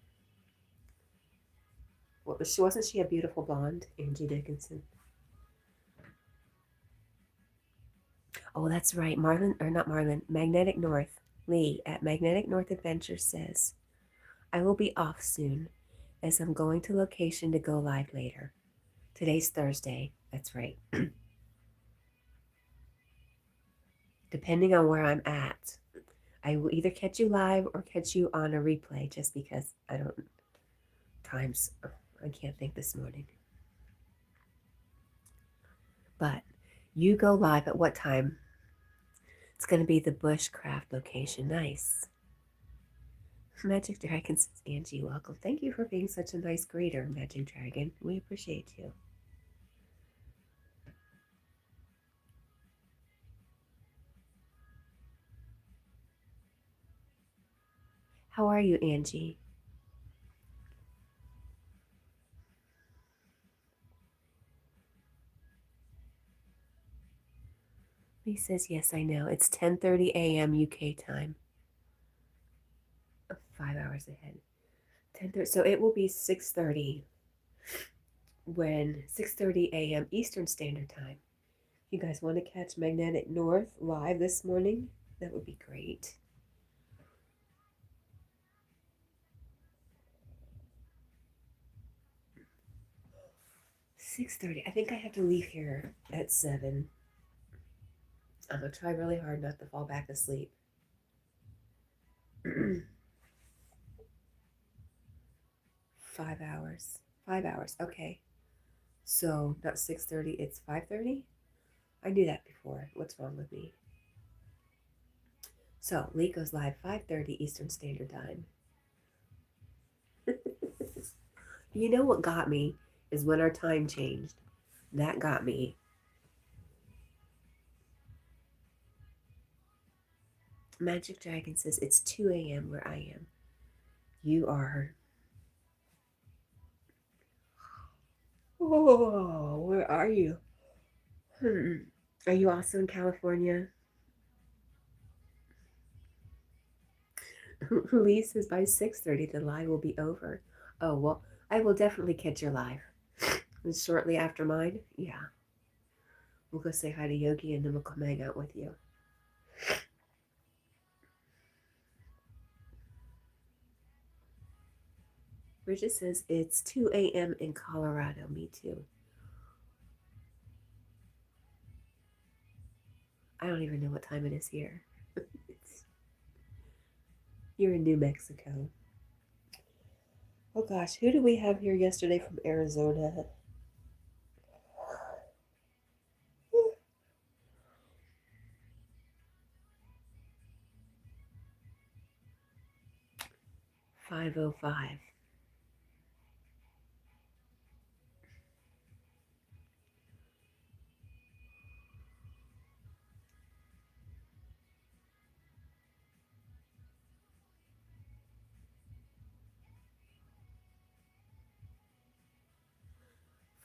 Wasn't she a beautiful blonde, Angie Dickinson? Oh, that's right. Magnetic North. Lee at Magnetic North Adventure says, I will be off soon as I'm going to location to go live later. Today's Thursday. That's right. Depending on where I'm at, I will either catch you live or catch you on a replay just because I can't think this morning. But you go live at what time? It's going to be the bushcraft location. Nice. Magic Dragon says, Angie, welcome. Thank you for being such a nice greeter, Magic Dragon. We appreciate you. How are you, Angie? He says, yes, I know. It's 10:30 a.m. UK time. 5 hours ahead. 10:30. So it will be 6:30 when 6:30 a.m. Eastern Standard Time. You guys want to catch Magnetic North live this morning? That would be great. 6:30. I think I have to leave here at 7. I'm gonna try really hard not to fall back asleep. 5 hours. 5 hours. Okay. So not 6:30. It's 5:30. I knew that before. What's wrong with me? So Lee goes live 5:30 Eastern Standard Time. You know what got me is when our time changed. That got me. Magic Dragon says it's 2 a.m. where I am. You are. Oh, where are you? Are you also in California? Lee says by 6:30 the live will be over. Oh, well, I will definitely catch your live. Shortly after mine? Yeah. We'll go say hi to Yogi and then we'll come hang out with you. Bridget says it's 2 a.m. in Colorado. Me too. I don't even know what time it is here. You're in New Mexico. Oh gosh, who did we have here yesterday from Arizona? 5:05.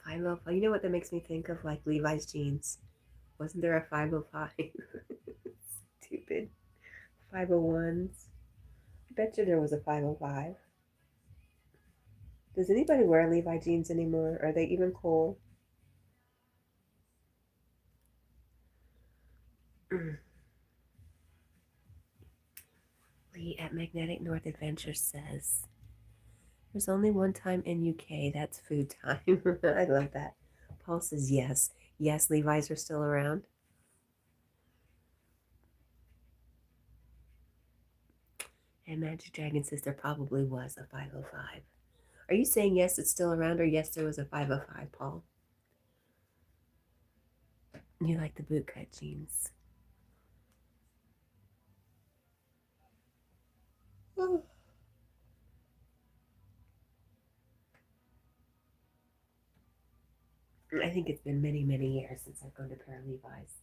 5:05. You know what that makes me think of? Like Levi's jeans. Wasn't there a 5:05? Stupid. 5:01s. I bet you there was a 5:05. Does anybody wear Levi jeans anymore? Are they even cool? Lee at Magnetic North Adventure says, there's only one time in UK, that's food time. I love that. Paul says yes. Yes, Levi's are still around. And Magic Dragon says there probably was a 5:05. Are you saying yes, it's still around, or yes, there was a 5:05, Paul? You like the bootcut jeans. Oh. I think it's been many, many years since I've gone to pair of Levi's.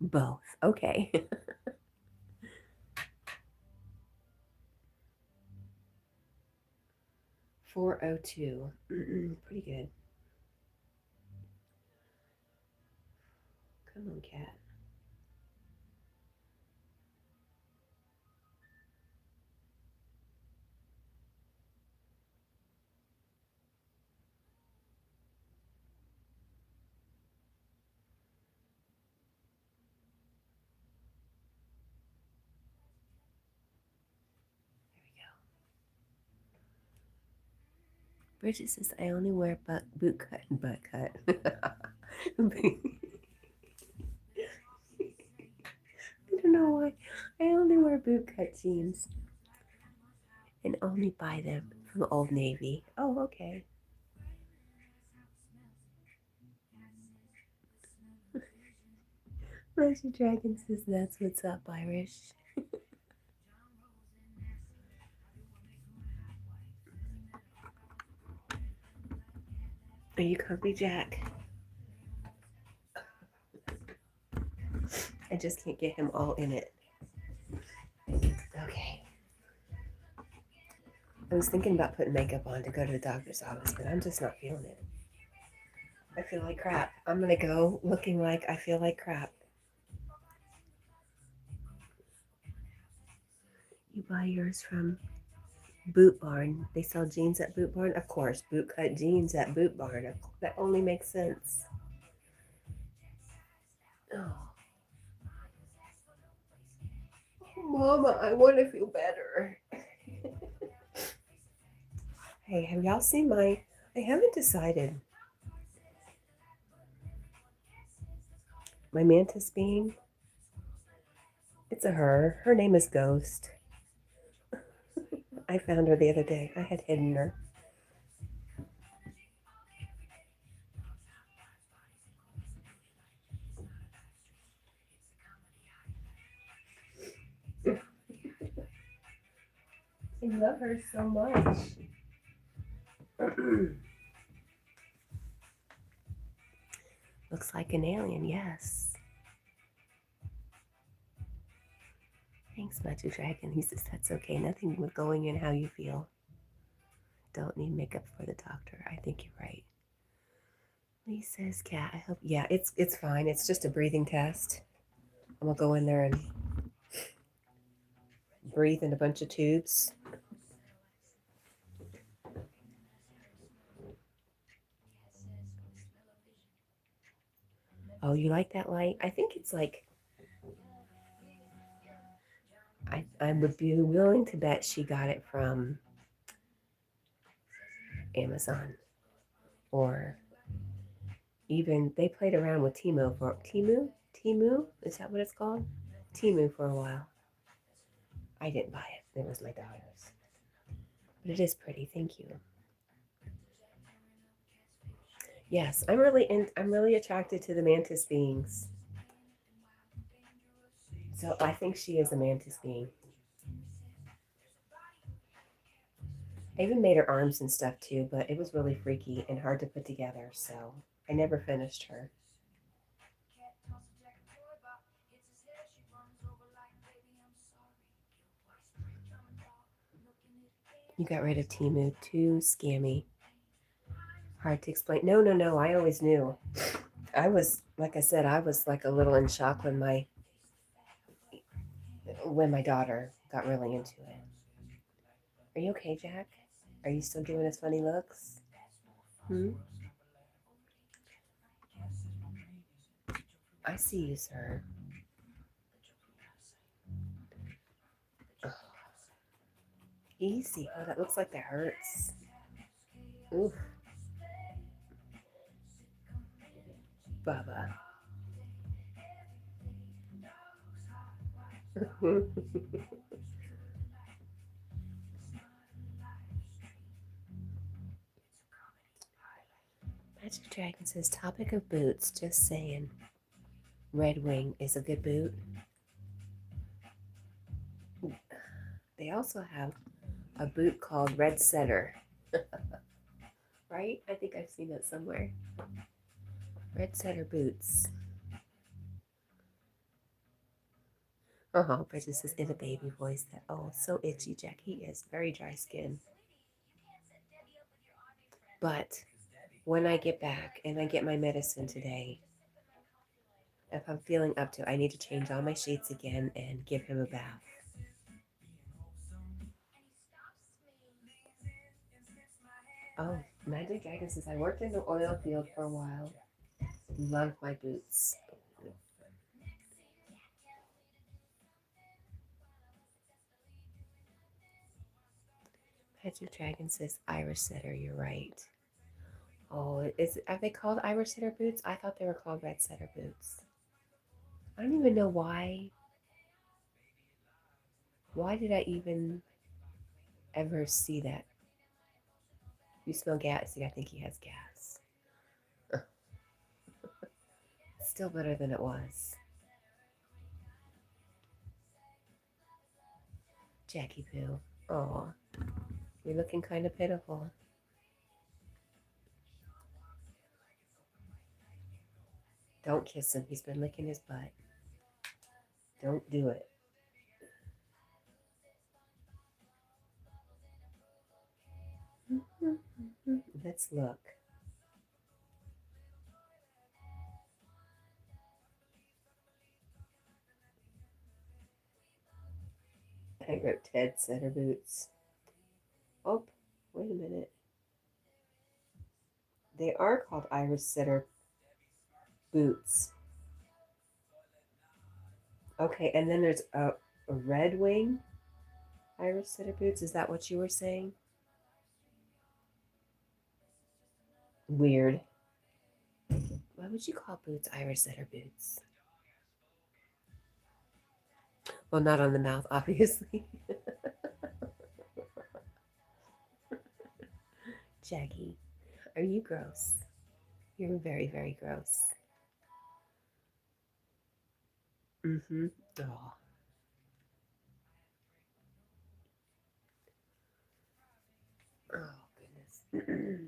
Both. Okay. 4:02. Pretty good. Come on, cat. Bridget says I only wear boot cut and butt cut. I don't know why. I only wear boot cut jeans and only buy them from Old Navy. Oh, okay. Magic Dragon says that's what's up, Irish. Are you comfy, Jack? I just can't get him all in it. Okay. I was thinking about putting makeup on to go to the doctor's office, but I'm just not feeling it. I feel like crap. I'm gonna go looking like I feel like crap. You buy yours from Boot Barn. They sell jeans at Boot Barn? Of course, boot cut jeans at Boot Barn. That only makes sense. Oh, Mama, I want to feel better. Hey, have y'all seen my... I haven't decided. My mantis being. It's a her. Her name is Ghost. I found her the other day. I had hidden her. I love her so much. Looks like an alien, yes. Thanks, Magic Dragon. He says that's okay. Nothing with going in how you feel. Don't need makeup for the doctor. I think you're right. Lee says, Cat, I hope... Yeah, it's fine. It's just a breathing test. I'm going to go in there and breathe in a bunch of tubes. Oh, you like that light? I think it's like... I would be willing to bet she got it from Amazon. Or even they played around with Temu? Is that what it's called? Temu for a while. I didn't buy it. It was my daughter's. But it is pretty. Thank you. Yes, I'm really attracted to the mantis beings. So I think she is a mantis being. I even made her arms and stuff too, but it was really freaky and hard to put together, so I never finished her. You got rid of Temu. Too scammy. Hard to explain. No. I always knew. I was, like I said, I was like a little in shock when my daughter got really into it. Are you okay, Jack? Are you still giving us funny looks? I see you, sir. Ugh. Easy. Oh, that looks like that hurts. Oof. Bubba. Magic Dragon says, topic of boots, just saying. Red Wing is a good boot. They also have a boot called Red Setter. Right? I think I've seen it somewhere. Red Setter boots. Bridget says in a baby voice that, oh, so itchy, Jack. He is very dry skin. But when I get back and I get my medicine today, if I'm feeling up to it, I need to change all my sheets again and give him a bath. Oh, Magic Dragon says, I worked in the oil field for a while. Love my boots. Magic Dragon says, Irish Setter, you're right. Oh, are they called Irish Setter boots? I thought they were called Red Setter boots. I don't even know why. Why did I even ever see that? You smell gas? See, I think he has gas. Still better than it was. Jackie Poo. Oh, you're looking kind of pitiful. Don't kiss him. He's been licking his butt. Don't do it. Let's look. They're Ted Setter boots. Oh, wait a minute. They are called Irish Setter boots. Okay, and then there's a Red Wing Irish Setter boots. Is that what you were saying? Weird. Why would you call boots Irish Setter boots? Well, not on the mouth, obviously. Jackie, are you gross? You're very, very gross. Mm-hmm. Oh. Oh, goodness.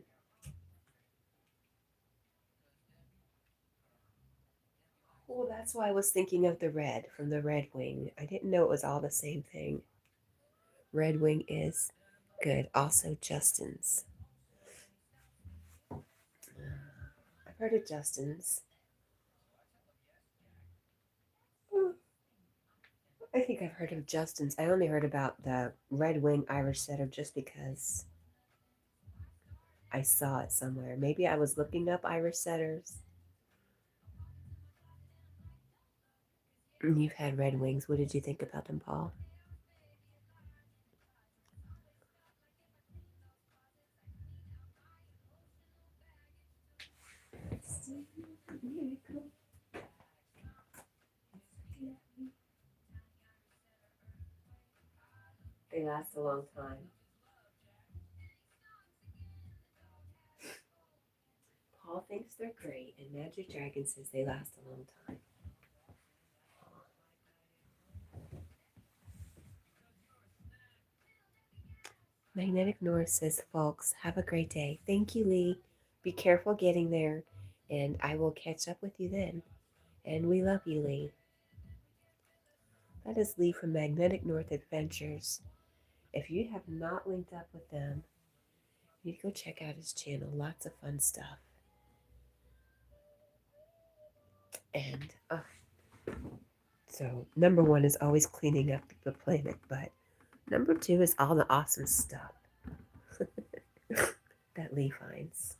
Well, that's why I was thinking of the red from the Red Wing. I didn't know it was all the same thing. Red Wing is good. Also, Justin's. I've heard of Justin's. Oh, I think I've heard of Justin's. I only heard about the Red Wing Irish Setter just because I saw it somewhere. Maybe I was looking up Irish Setters. You've had Red Wings. What did you think about them, Paul? They last a long time. Paul thinks they're great, and Magic Dragon says they last a long time. Magnetic North says, folks, have a great day. Thank you, Lee. Be careful getting there, and I will catch up with you then. And we love you, Lee. That is Lee from Magnetic North Adventures. If you have not linked up with them, you need to go check out his channel. Lots of fun stuff. And so number one is always cleaning up the planet, but number two is all the awesome stuff that Lee finds.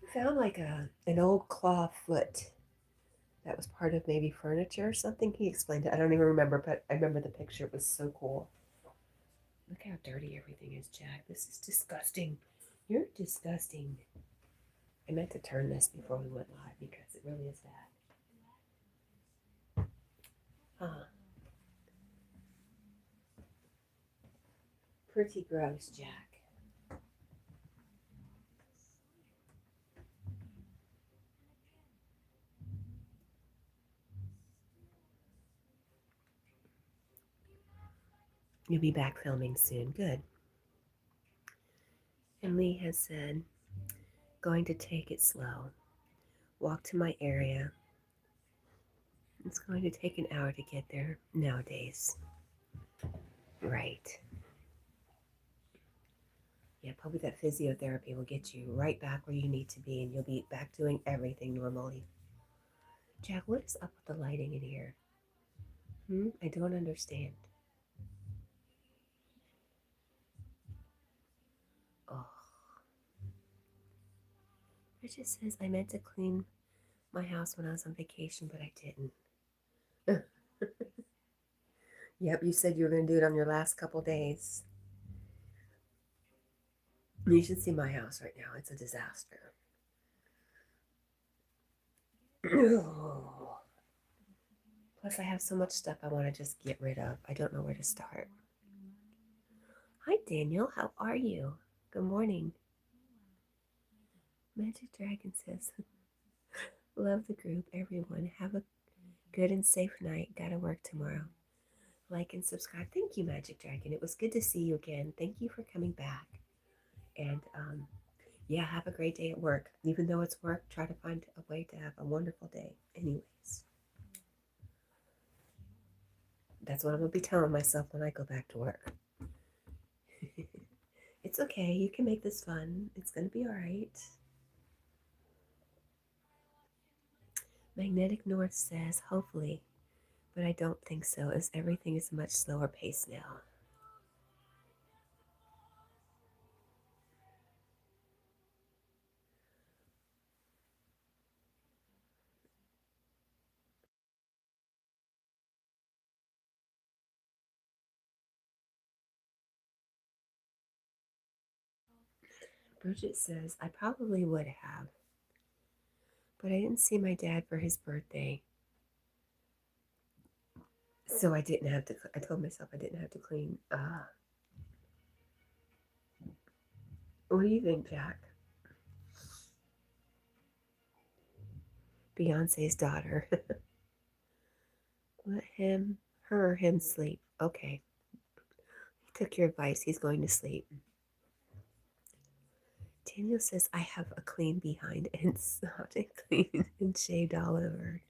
I found like an old claw foot that was part of maybe furniture or something. He explained it. I don't even remember, but I remember the picture. It was so cool. Look how dirty everything is, Jack. This is disgusting. You're disgusting. I meant to turn this before we went live because it really is bad. Huh. Pretty gross, Jack. You'll be back filming soon. Good. And Lee has said, going to take it slow. Walk to my area. It's going to take an hour to get there nowadays. Right. Yeah, probably that physiotherapy will get you right back where you need to be, and you'll be back doing everything normally. Jack, what is up with the lighting in here? I don't understand. Oh. Bridget says, I meant to clean my house when I was on vacation, but I didn't. Yep, you said you were going to do it on your last couple days. You should see my house right now. It's a disaster. Plus, I have so much stuff I want to just get rid of. I don't know where to start. Hi, Daniel. How are you? Good morning. Magic Dragon says, love the group, everyone. Have a good and safe night. Gotta work tomorrow. Like and subscribe. Thank you, Magic Dragon. It was good to see you again. Thank you for coming back. And yeah, have a great day at work. Even though it's work, try to find a way to have a wonderful day. Anyways, that's what I'm going to be telling myself when I go back to work. It's okay. You can make this fun. It's going to be all right. Magnetic North says, hopefully, but I don't think so, as everything is much slower pace now. Bridget says, I probably would have, but I didn't see my dad for his birthday. So I didn't have to, I told myself I didn't have to clean. What do you think, Jack? Beyonce's daughter. Let him, her, him sleep. Okay. He took your advice. He's going to sleep. Daniel says, I have a clean behind and soft and clean and shaved all over.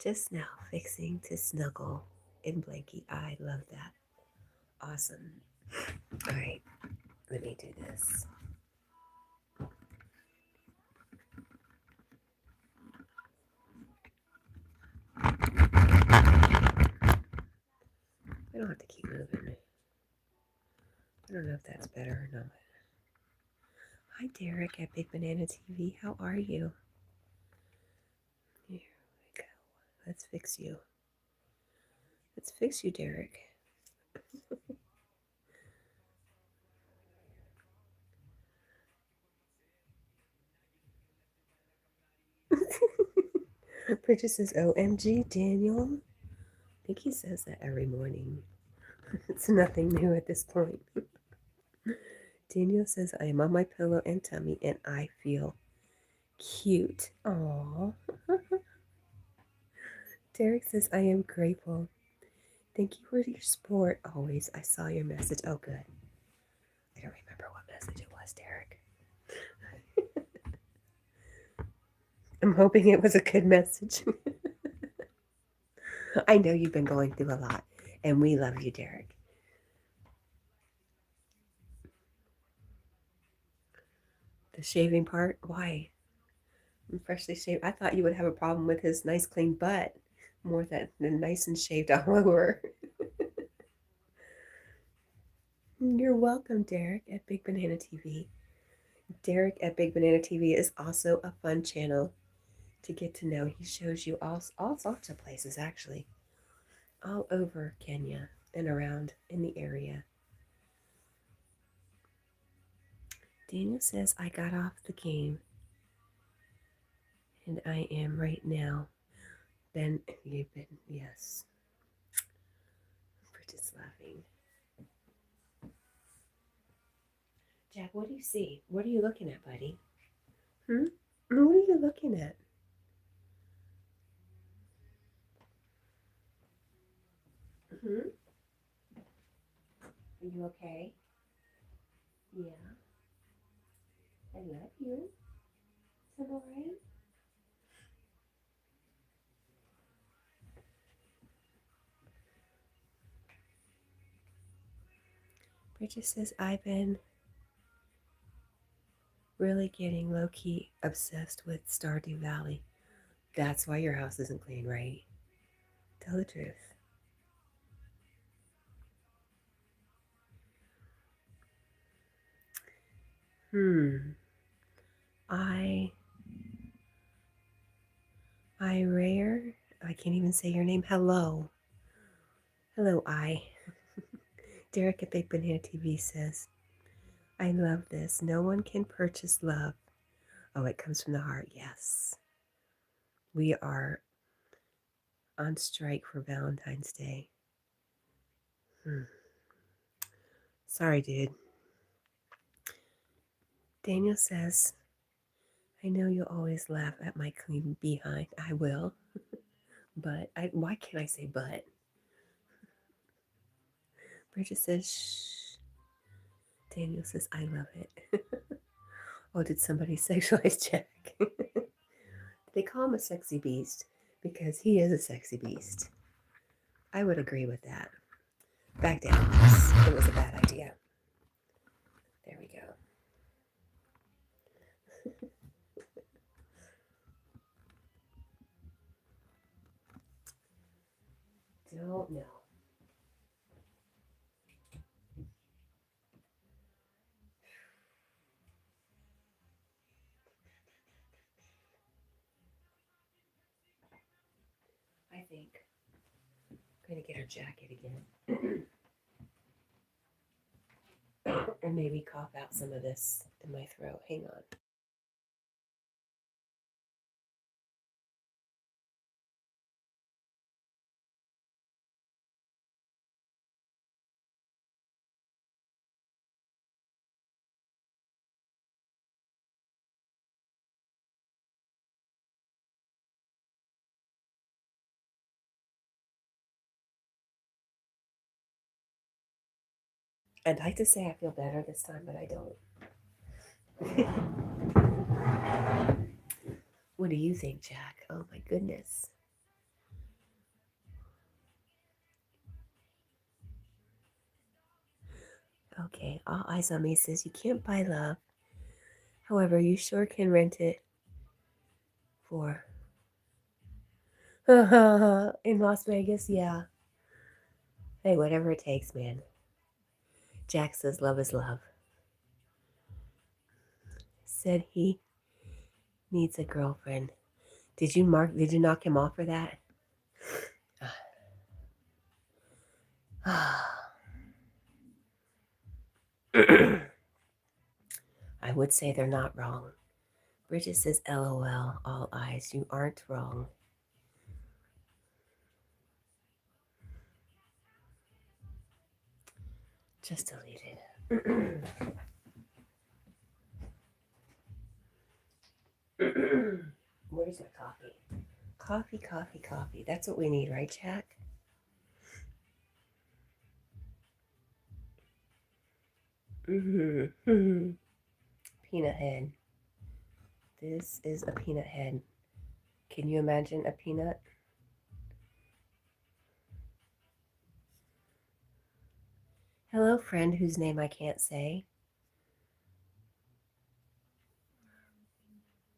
Just now fixing to snuggle in blankie. I love that. Awesome. All right. Let me do this. I don't have to keep moving. I don't know if that's better or not. Hi, Derek at Big Banana TV. How are you? Here we go. Let's fix you. Let's fix you, Derek. Bridget says, OMG, Daniel. I think he says that every morning. It's nothing new at this point. Daniel says, I am on my pillow and tummy and I feel cute. Aww. Derek says, I am grateful. Thank you for your support always. I saw your message. Oh, good. I don't remember what message it was, Derek. I'm hoping it was a good message. I know you've been going through a lot, and we love you, Derek. The shaving part? Why? I'm freshly shaved. I thought you would have a problem with his nice clean butt more than nice and shaved all over. You're welcome, Derek at Big Banana TV. Derek at Big Banana TV is also a fun channel to get to know. He shows you all sorts of places, actually, all over Kenya and around in the area. Daniel says, I got off the game and I am right now. You've been, yes. Bridget's laughing. Jack, what do you see? What are you looking at, buddy? What are you looking at? Are you okay? Yeah. I love you. Is that all right? Bridget says, I've been really getting low-key obsessed with Stardew Valley. That's why your house isn't clean, right? Tell the truth. I rare. I can't even say your name. Hello. Hello, Derek at Big Banana TV says, I love this. No one can purchase love. Oh, it comes from the heart. Yes. We are on strike for Valentine's Day. Sorry, dude. Daniel says, I know you'll always laugh at my clean behind. I will. But why can't I say but? Bridget says, shh. Daniel says, I love it. Oh, did somebody sexualize Jack? They call him a sexy beast because he is a sexy beast. I would agree with that. Back down. It was a bad idea. There we go. don't know. I think I'm going to get her jacket again. And maybe cough out some of this in my throat. Hang on. I'd like to say I feel better this time, but I don't. What do you think, Jack? Oh my goodness. Okay, All Eyes on Me says you can't buy love. However, you sure can rent it for in Las Vegas. Yeah. Hey, whatever it takes, man. Jack says love is love. Said he needs a girlfriend. Did you knock him off for that? I would say they're not wrong. Bridget says LOL, all eyes. You aren't wrong. Just delete it. Where's my coffee? Coffee, coffee, coffee. That's what we need, right, Jack? Peanut head. This is a peanut head. Can you imagine a peanut? Hello, friend whose name I can't say.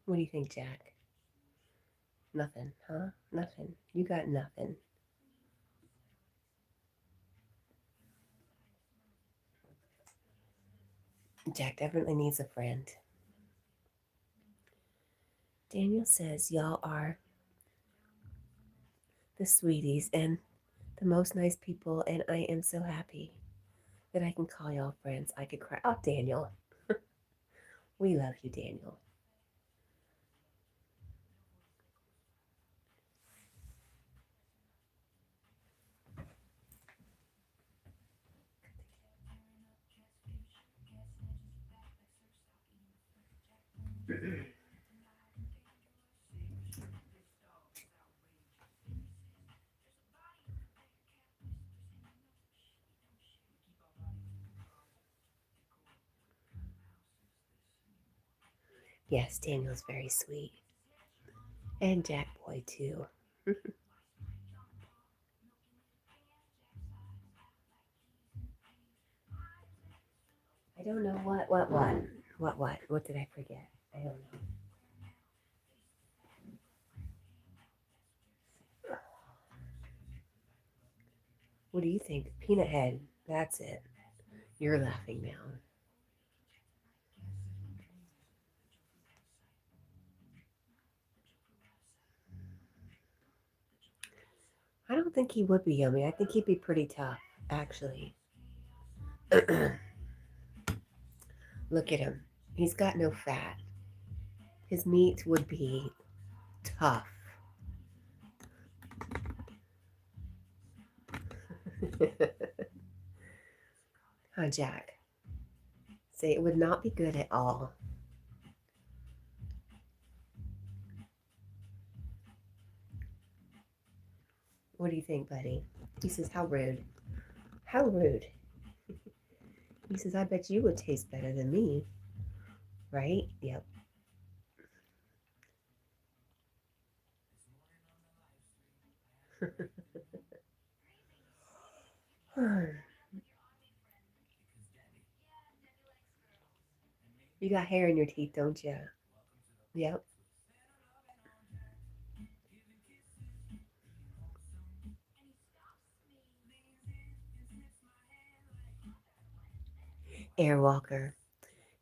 What do you think, Jack? Nothing, huh? Nothing. You got nothing. Jack definitely needs a friend. Daniel says, y'all are the sweeties and the most nice people, and I am so happy that I can call y'all friends. I could cry. Oh, Daniel. We love you, Daniel. Yes, Daniel's very sweet. And Jack Boy, too. I don't know what. What did I forget? I don't know. What do you think? Peanut head. That's it. You're laughing now. I don't think he would be yummy. I think he'd be pretty tough, actually. Look at him. He's got no fat. His meat would be tough. Huh, Jack? Say it would not be good at all. What do you think, buddy? He says, how rude. How rude. He says, I bet you would taste better than me. Right? Yep. You got hair in your teeth, don't you? Yep. Airwalker.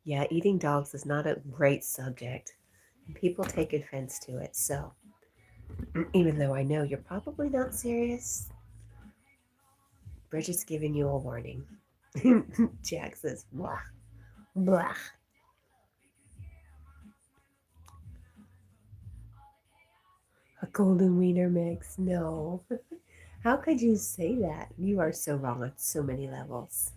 Yeah, eating dogs is not a great subject. People take offense to it, so even though I know you're probably not serious, Bridget's giving you a warning. Jack says, blah, blah. A golden wiener mix. No. How could you say that? You are so wrong on so many levels.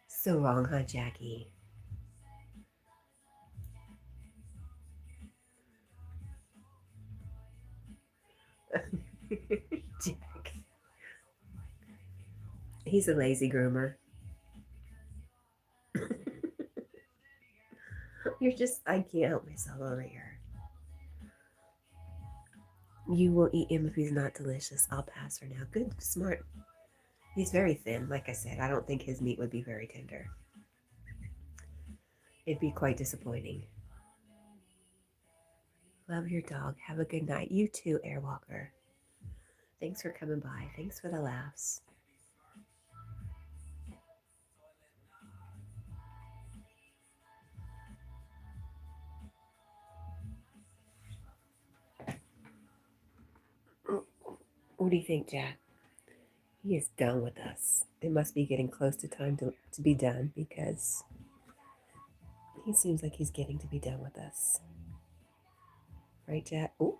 So wrong, huh, Jackie? Jack. He's a lazy groomer. You're just, I can't help myself over here. You will eat him if he's not delicious. I'll pass for now. Good, smart. He's very thin, like I said. I don't think his meat would be very tender. It'd be quite disappointing. Love your dog. Have a good night. You too, Airwalker. Thanks for coming by. Thanks for the laughs. What do you think, Jack? He is done with us. It must be getting close to time to be done because he seems like he's getting to be done with us. Right, Jack? Oh,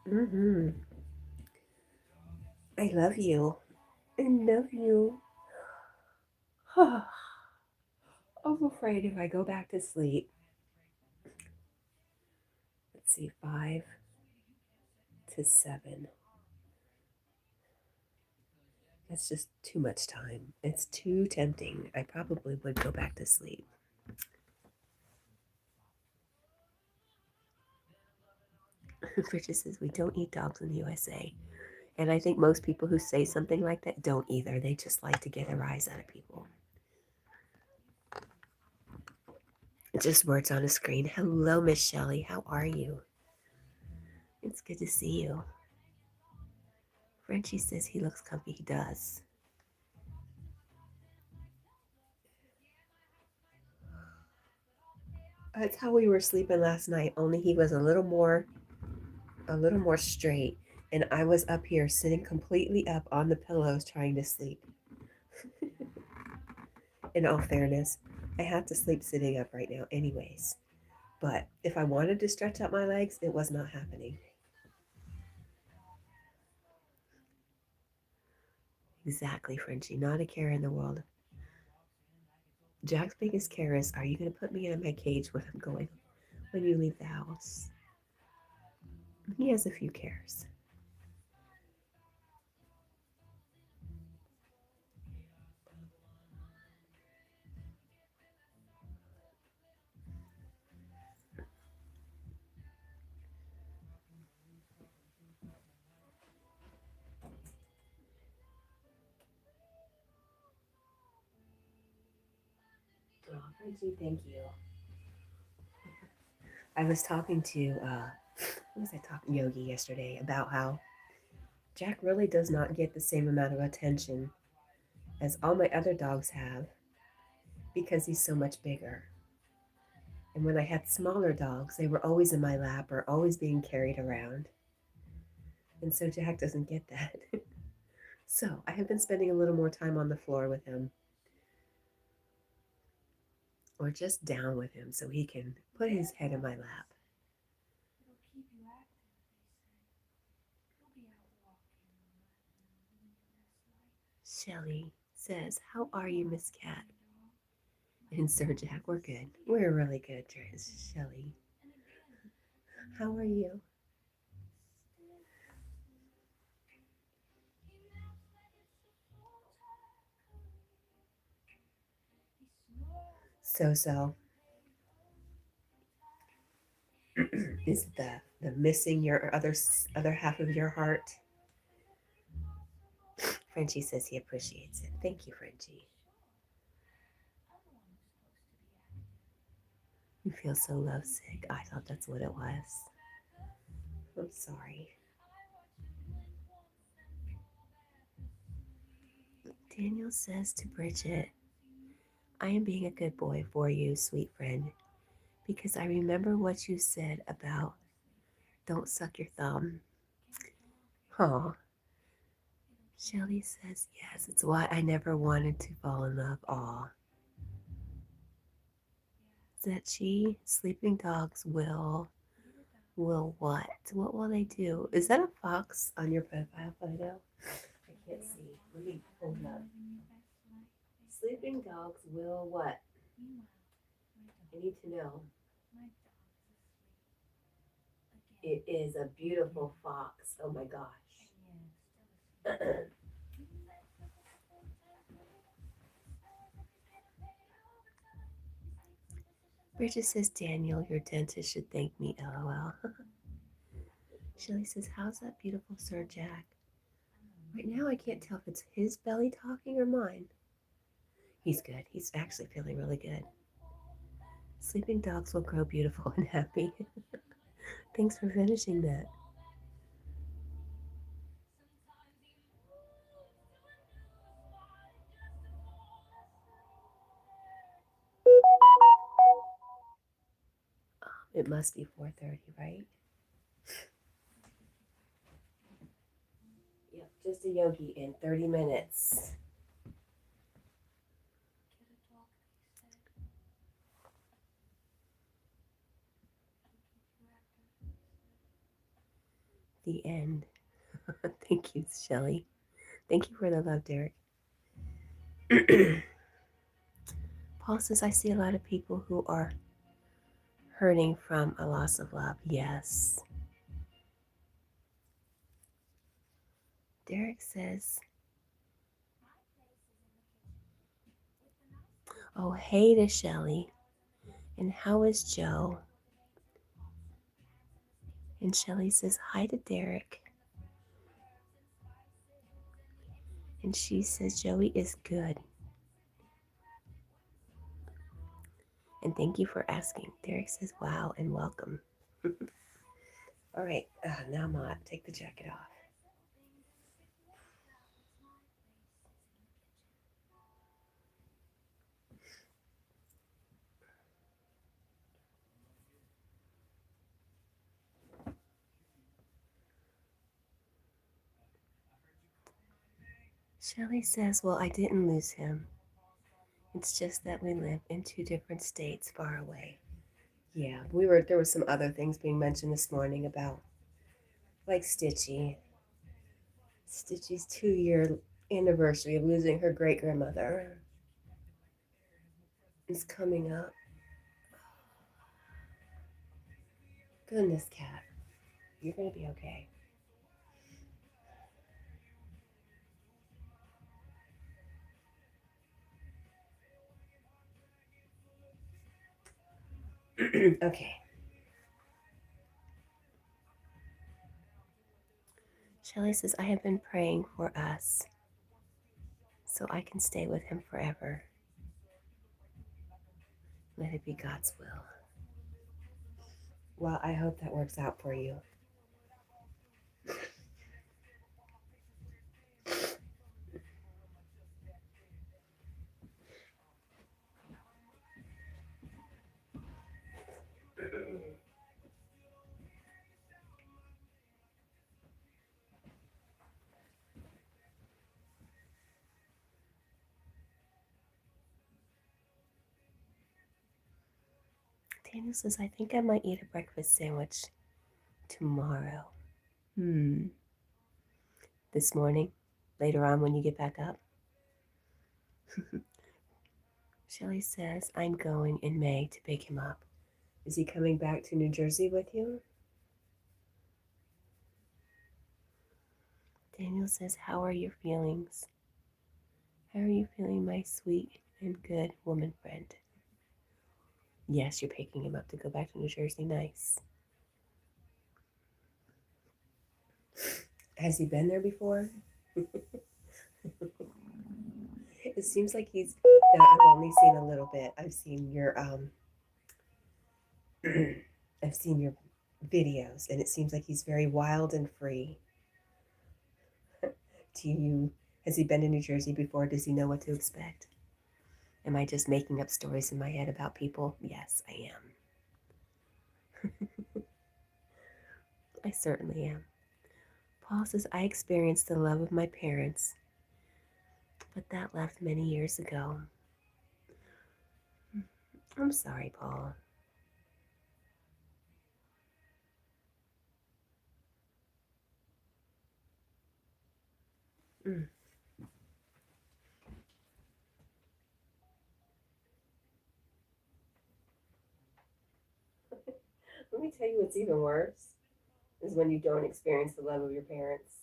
mm-hmm. I love you. I love you. I'm afraid if I go back to sleep, let's see, 5 to 7. That's just too much time. It's too tempting. I probably would go back to sleep. Bridget says we don't eat dogs in the USA. And I think most people who say something like that don't either. They just like to get a rise out of people. Just words on a screen. Hello, Miss Shelley. How are you? It's good to see you. Frenchie says he looks comfy. He does. That's how we were sleeping last night. Only he was a little more straight, and I was up here sitting completely up on the pillows trying to sleep. In all fairness, I have to sleep sitting up right now, anyways. But if I wanted to stretch out my legs, it was not happening. Exactly, Frenchie. Not a care in the world. Jack's biggest care is, are you going to put me in my cage when I'm going, when you leave the house? He has a few cares. Oh, Frenchie, thank you. I was talking to, who was I talking, Yogi yesterday, about how Jack really does not get the same amount of attention as all my other dogs have because he's so much bigger. And when I had smaller dogs, they were always in my lap or always being carried around. And so Jack doesn't get that. So I have been spending a little more time on the floor with him or just down with him so he can put his head in my lap. Shelly says, how are you, Miss Cat? And Sir Jack, we're good. We're really good, Shelly. How are you? So. Is the missing your other half of your heart? Frenchie says he appreciates it. Thank you, Frenchie. You feel so lovesick. I thought that's what it was. I'm sorry. Daniel says to Bridget, I am being a good boy for you, sweet friend, because I remember what you said about don't suck your thumb. Aw. Shelley says, yes, it's why I never wanted to fall in love. Aw. That she, sleeping dogs will what? What will they do? Is that a fox on your profile photo? I can't see. Let me pull it up. Sleeping dogs will what? I need to know. It is a beautiful fox. Oh my gosh. Bridget says, Daniel, your dentist should thank me, lol. Shelley says, how's that beautiful Sir Jack? Right now I can't tell if it's his belly talking or mine. He's good. He's actually feeling really good. Sleeping dogs will grow beautiful and happy. Thanks for finishing that. It must be 4:30, right? Yep, just a yogi in 30 minutes. The end. Thank you, Shelley. Thank you for the love, Derek. Paul says, I see a lot of people who are hurting from a loss of love. Yes. Derek says, oh, hey to Shelley. And how is Joe? And Shelley says, hi to Derek. And she says, Joey is good. And thank you for asking. Derek says, wow, and welcome. All right, now Mott, take the jacket off. Shelley says, well, I didn't lose him. It's just that we live in two different states far away. Yeah, there were some other things being mentioned this morning about like Stitchy's 2-year anniversary of losing her great grandmother is coming up. Goodness, Cat, you're gonna be okay. Okay. Shelley says, I have been praying for us so I can stay with him forever. Let it be God's will. Well, I hope that works out for you. Daniel says, I think I might eat a breakfast sandwich tomorrow. This morning, later on when you get back up. Shelley says, I'm going in May to pick him up. Is he coming back to New Jersey with you? Daniel says, how are your feelings? How are you feeling, my sweet and good woman friend? Yes, you're picking him up to go back to New Jersey. Nice. Has he been there before? It seems like he's. No, I've only seen a little bit. I've seen your I've seen your videos, and it seems like he's very wild and free. Has he been to New Jersey before? Does he know what to expect? Am I just making up stories in my head about people? Yes, I am. I certainly am. Paul says, I experienced the love of my parents, but that left many years ago. I'm sorry, Paul. Mm. Let me tell you what's even worse is when you don't experience the love of your parents.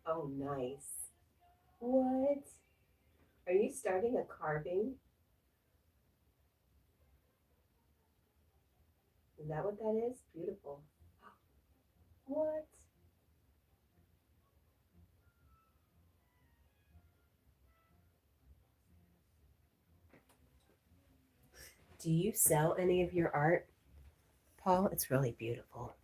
Oh, nice. What? Are you starting a carving? Is that what that is? Beautiful. What? Do you sell any of your art, Paul? It's really beautiful.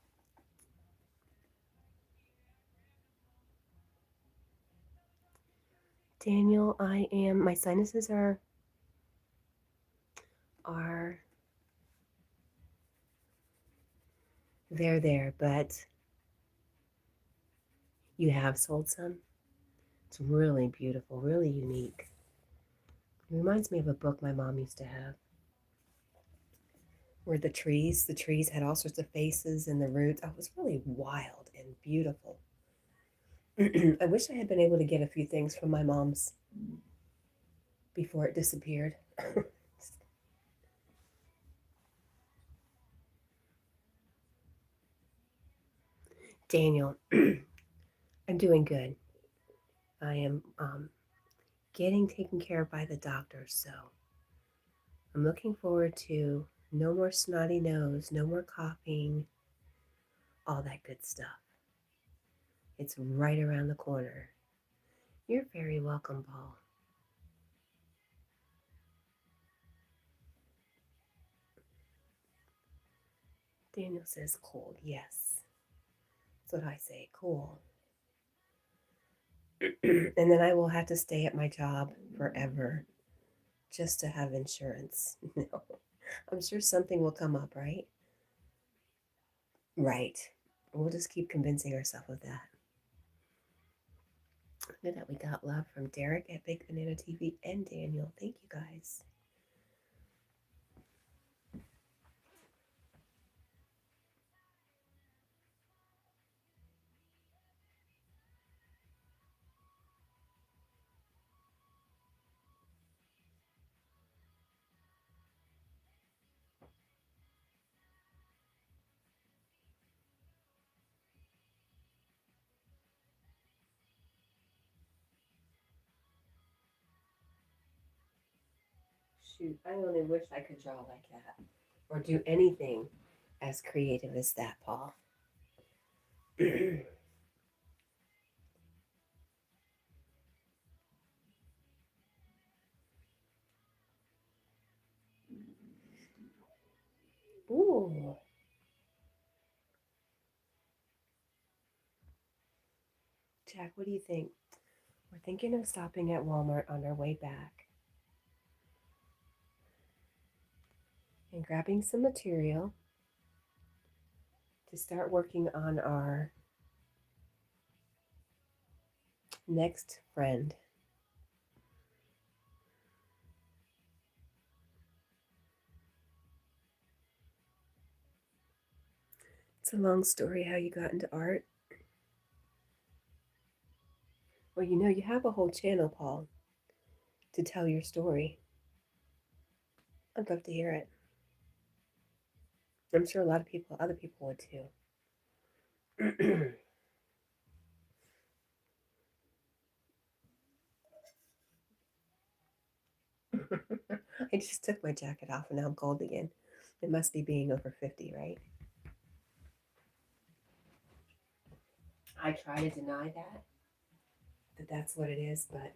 Daniel, my sinuses are they're there, but you have sold some. It's really beautiful, really unique. It reminds me of a book my mom used to have where the trees had all sorts of faces and the roots. Oh, it was really wild and beautiful. I wish I had been able to get a few things from my mom's before it disappeared. Daniel, I'm doing good. I am getting taken care of by the doctor, so I'm looking forward to no more snotty nose, no more coughing, all that good stuff. It's right around the corner. You're very welcome, Paul. Daniel says cold. Yes, that's what I say, cool. And then I will have to stay at my job forever just to have insurance. No, I'm sure something will come up, right? Right. We'll just keep convincing ourselves of that. Look at that. We got love from Derek at Big Banana TV and Daniel. Thank you guys. Shoot, I only wish I could draw like that or do anything as creative as that, Paul. Ooh. Jack, what do you think? We're thinking of stopping at Walmart on our way back and grabbing some material to start working on our next friend. It's a long story how you got into art. Well, you have a whole channel, Paul, to tell your story. I'd love to hear it. I'm sure a lot of people, other people would too. I just took my jacket off and now I'm cold again. It must be being over 50, right? I try to deny that that's what it is, but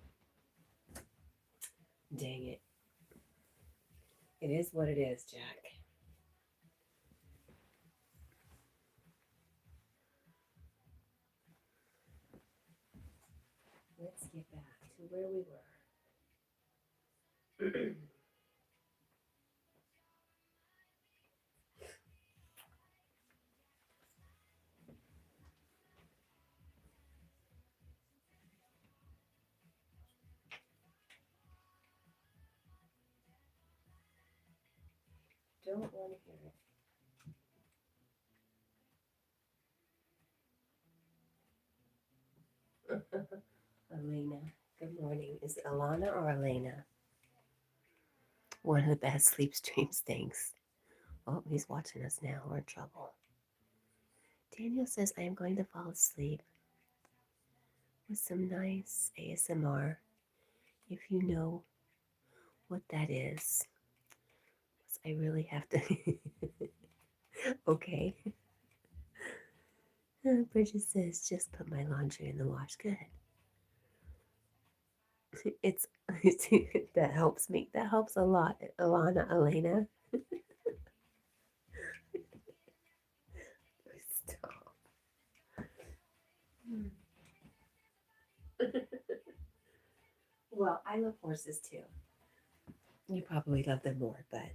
dang it. It is what it is, Jack. Let's get back to where we were. Don't want to hear it. Elena. Good morning. Is it Alana or Elena? One of the best sleep streams, thanks. Oh, he's watching us now. We're in trouble. Daniel says, I am going to fall asleep with some nice ASMR. If you know what that is, I really have to. Okay. Bridget says, just put my laundry in the wash. Good. It's that helps me. That helps a lot, Alana, Elena. Stop. Well, I love horses too. You probably love them more, but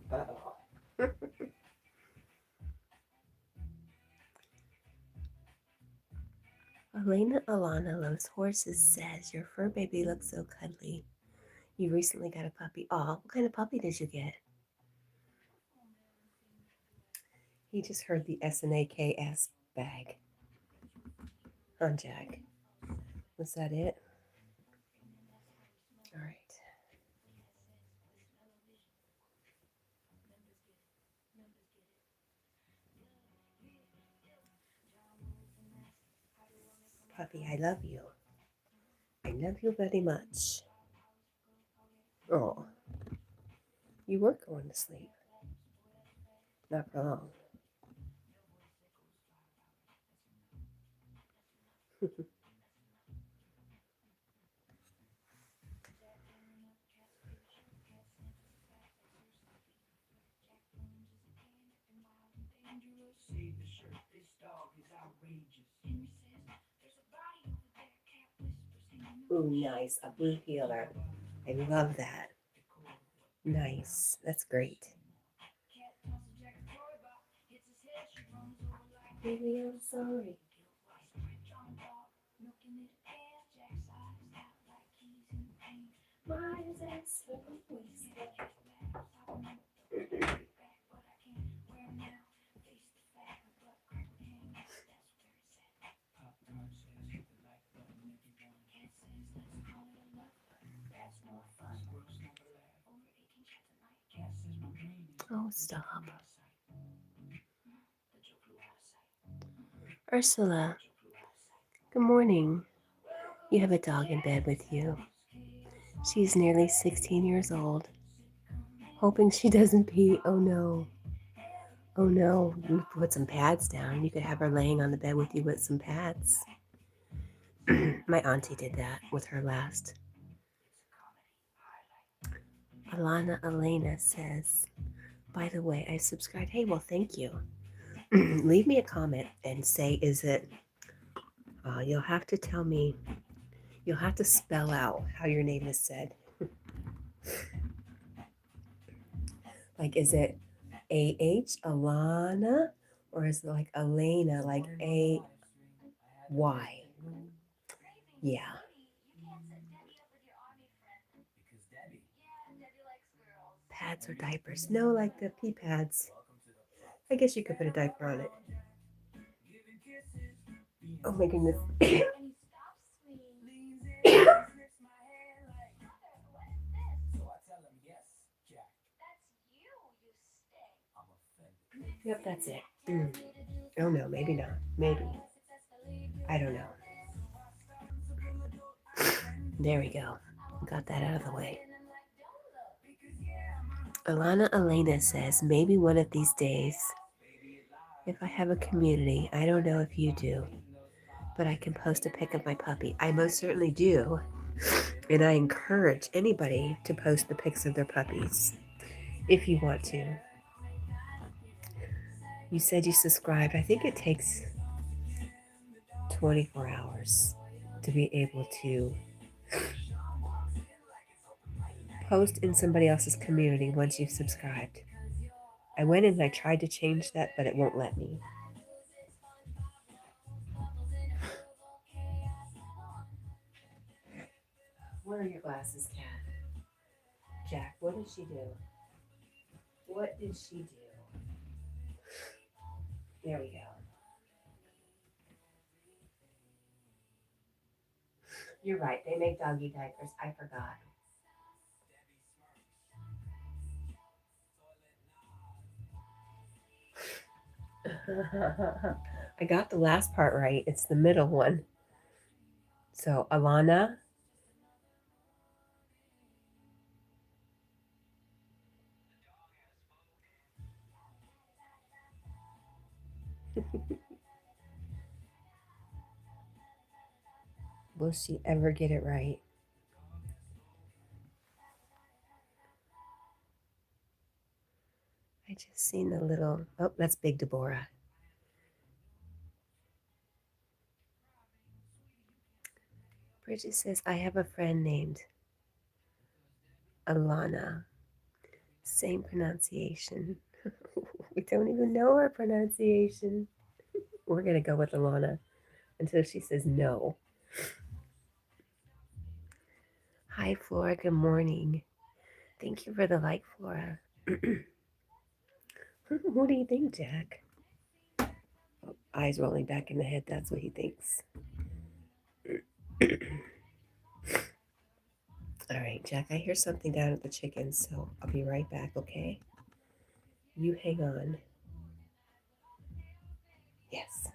uh-oh. Elena Alana loves horses says, your fur baby looks so cuddly. You recently got a puppy. Aw, what kind of puppy did you get? He just heard the SNAKS bag. Huh, Jack? Was that it? All right. Puppy, I love you. I love you very much. Oh, you were going to sleep. Not for long. Ooh, nice. A blue healer. I love that. Nice. That's great. Baby, I'm sorry. Why is that so wasted? Oh, stop. Ursula, good morning. You have a dog in bed with you. She's nearly 16 years old. Hoping she doesn't pee. Oh no. Oh no. You put some pads down. You could have her laying on the bed with you with some pads. My auntie did that with her last. Alana Elena says, by the way, I subscribed. Hey, well, thank you. Leave me a comment and say, is it, you'll have to tell me, you'll have to spell out how your name is said. Like, is it A-H, Alana, Or is it like Elena, like A-Y? Yeah. Pads or diapers? No, like the pee pads. I guess you could put a diaper on it. Oh my goodness. Yep, that's it. Oh no, maybe not. Maybe. I don't know. There we go. Got that out of the way. Alana Elena says, maybe one of these days, if I have a community, I don't know if you do, but I can post a pic of my puppy. I most certainly do. And I encourage anybody to post the pics of their puppies if you want to. You said you subscribed. I think it takes 24 hours to be able to post in somebody else's community once you've subscribed. I went and I tried to change that, but it won't let me. Where are your glasses, Cat? Jack, what did she do? What did she do? There we go. You're right. They make doggy diapers. I forgot. I got the last part right. It's the middle one. So, Alana. Will she ever get it right? I just seen the little. Oh, that's Big Deborah. Bridget says, I have a friend named Alana. Same pronunciation. We don't even know her pronunciation. We're going to go with Alana until she says no. Hi, Flora. Good morning. Thank you for the like, Flora. What do you think, Jack? Oh, eyes rolling back in the head. That's what he thinks. All right, Jack, I hear something down at the chickens, so I'll be right back, okay? You hang on. Yes.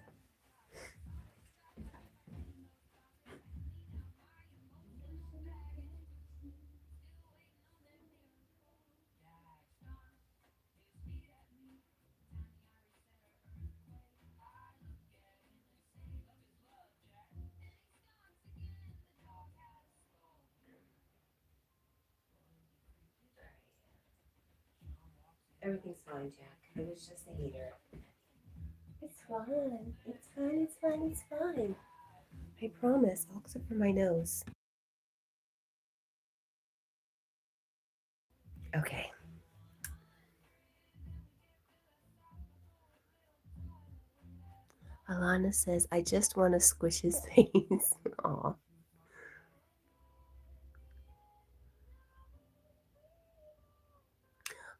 Everything's fine, Jack. It was just the heater. It's fine. It's fine. It's fine. It's fine. I promise. All except for my nose. Okay. Alana says, I just want to squish his face. Aw.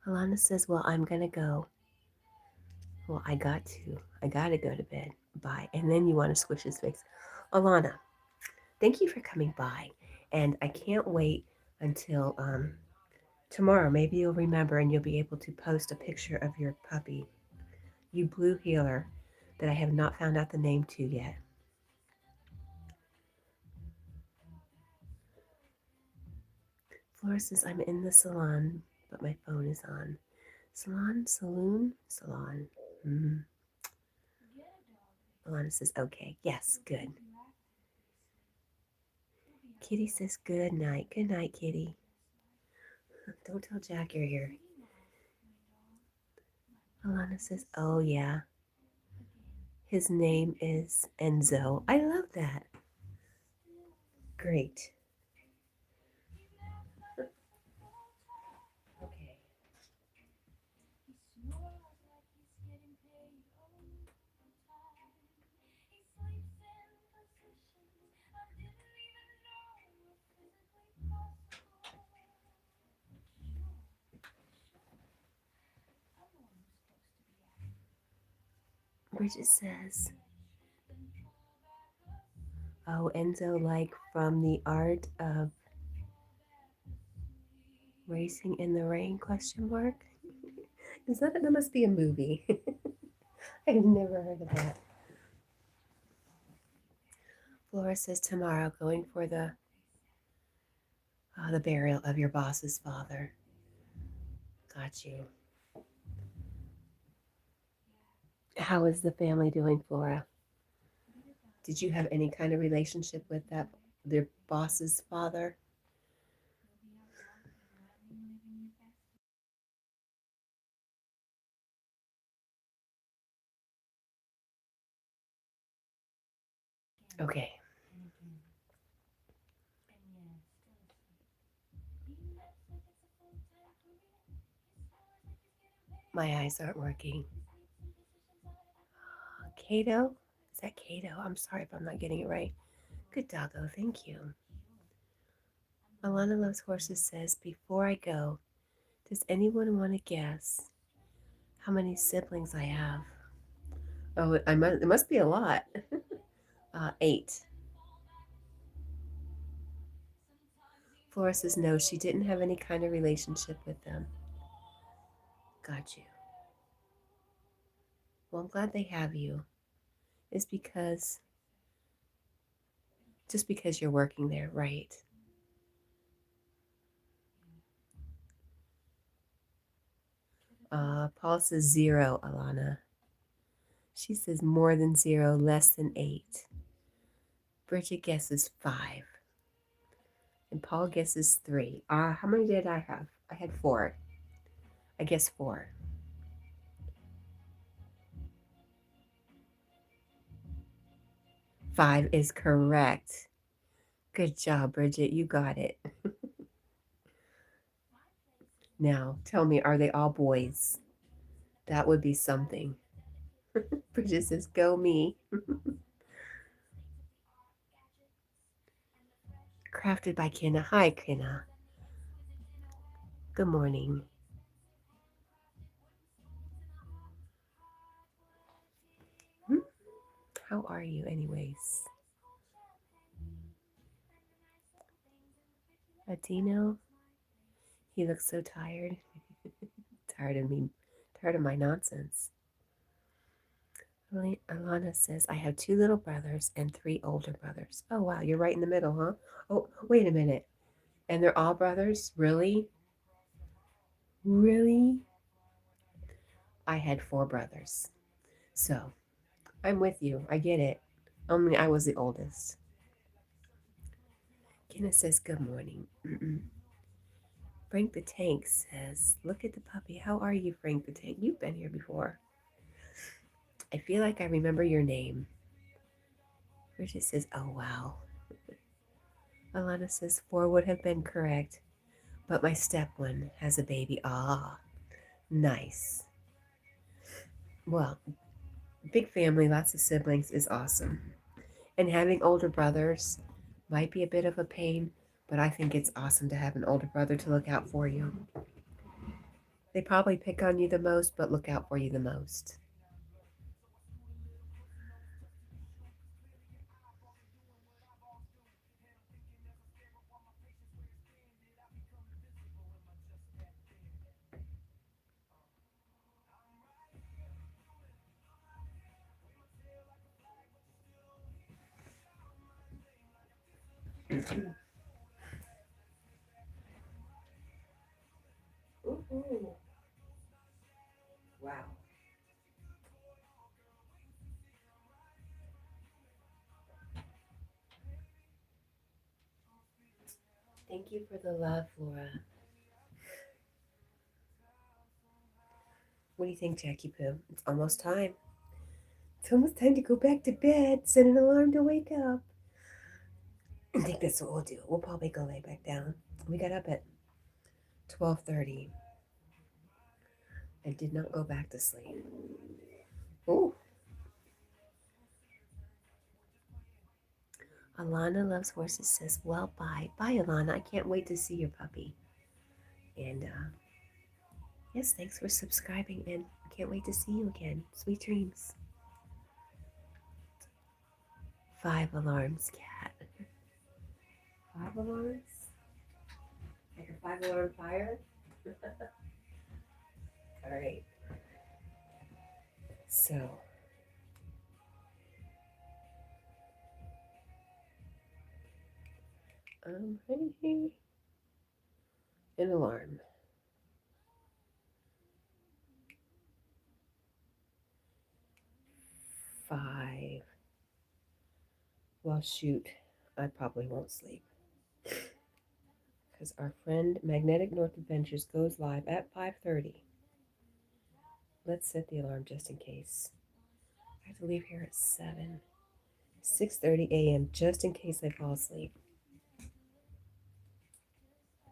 Alana says, well, I'm going to go. Well, I got to. I got to go to bed. Bye. And then you want to squish his face. Alana, thank you for coming by. And I can't wait until tomorrow. Maybe you'll remember and you'll be able to post a picture of your puppy, you blue heeler, that I have not found out the name to yet. Flora says, I'm in the salon, but my phone is on. Salon, saloon, salon. Alana says, okay. Yes, good. Kitty says, good night. Good night, Kitty. Don't tell Jack you're here. Alana says, oh, yeah. His name is Enzo. I love that. Great. Okay. Bridget says, oh, Enzo, like from the art of racing in the rain, question mark? Is that must be a movie? I've never heard of that. Flora says tomorrow going for the burial of your boss's father. Got you. How is the family doing, Flora? Did you have any kind of relationship with their boss's father? Okay. My eyes aren't working. Cato? Is that Cato? I'm sorry if I'm not getting it right. Good doggo, thank you. Alana Loves Horses says, before I go, does anyone want to guess how many siblings I have? Oh, it must be a lot. 8. Flora says, no, she didn't have any kind of relationship with them. Got you. Well, I'm glad they have you. Is just because you're working there, right? Paul says 0, Alana. She says more than 0, less than 8. Bridget guesses 5. And Paul guesses 3. How many did I have? I had 4. I guess 4. Five is correct. Good job, Bridget. You got it. Now, tell me, are they all boys? That would be something. Bridget says, go me. Crafted by Kenna. Hi, Kenna. Good morning. How are you, anyways? Latino? He looks so tired. Tired of me. Tired of my nonsense. Alana says, I have 2 little brothers and 3 older brothers. Oh, wow. You're right in the middle, huh? Oh, wait a minute. And they're all brothers? Really? Really? I had 4 brothers. So, I'm with you. I get it. Only I was the oldest. Kenneth says, good morning. Frank the Tank says, look at the puppy. How are you, Frank the Tank? You've been here before. I feel like I remember your name. Bridget says, oh, wow. Alana says, 4 would have been correct, but my step one has a baby. Ah, nice. Well, big family, lots of siblings is awesome. And having older brothers might be a bit of a pain, but I think it's awesome to have an older brother to look out for you. They probably pick on you the most, but look out for you the most. Ooh. Wow. Thank you for the love, Laura. What do you think, Jackie Poo? It's almost time. It's almost time to go back to bed. Set an alarm to wake up. I think that's what we'll do. We'll probably go lay back down. We got up at 12:30 and did not go back to sleep. Ooh. Alana Loves Horses says, well, bye. Bye, Alana. I can't wait to see your puppy. And yes, thanks for subscribing and can't wait to see you again. Sweet dreams. 5 alarms, Cat. 5 alarms? Like a 5-alarm fire? Alright. So. I'm ready. An alarm. 5. Well, shoot. I probably won't sleep. Because our friend Magnetic North Adventures goes live at 5:30. Let's set the alarm just in case. I have to leave here at 7. 6:30 a.m. just in case I fall asleep.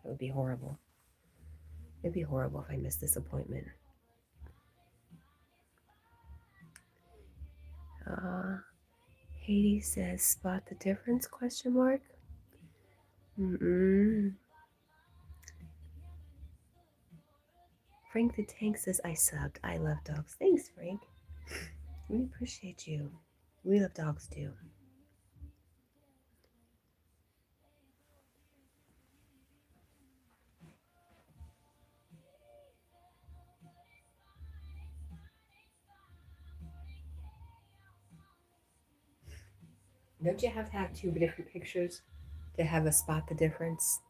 That would be horrible. It'd be horrible if I missed this appointment. Haiti says, spot the difference, question mark? Frank the Tank says, I subbed. I love dogs. Thanks, Frank. We appreciate you. We love dogs too. Don't you have to have 2 different pictures to have a spot the difference?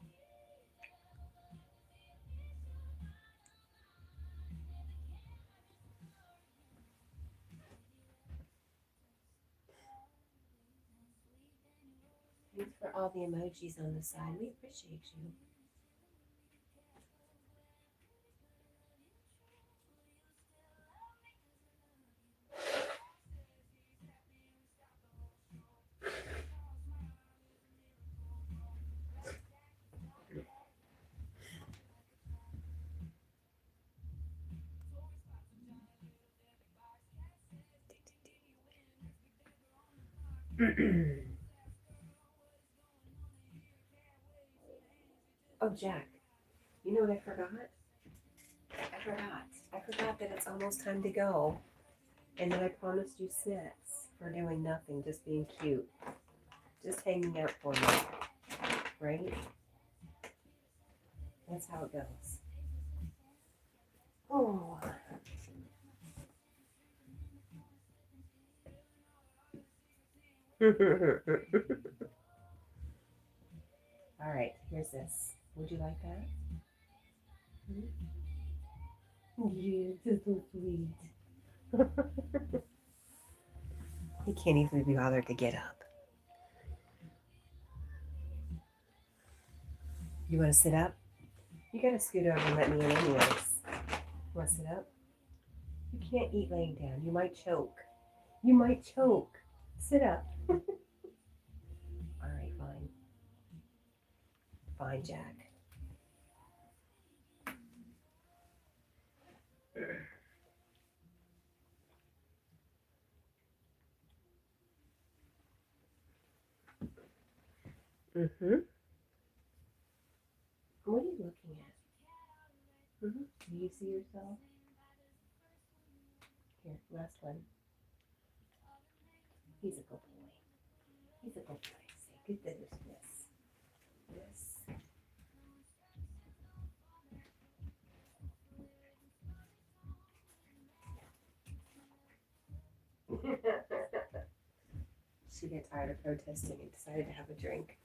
Thanks for all the emojis on the side. We appreciate you. Oh, Jack, you know what I forgot? I forgot that it's almost time to go. And that I promised you snacks for doing nothing, just being cute. Just hanging out for me. Right? That's how it goes. Oh. All right, here's this. Would you like that? Yes, it's so sweet. He can't even be bothered to get up. You want to sit up? You gotta scoot over and let me in anyways. You want to sit up? You can't eat laying down. You might choke. You might choke. Sit up. All right, fine. Fine, Jack. Mm-hmm. What are you looking at? Mm-hmm. Do you see yourself? Here, last one. He's a good boy. He's a good boy. Say good things. Yes. Yes. She got tired of protesting and decided to have a drink.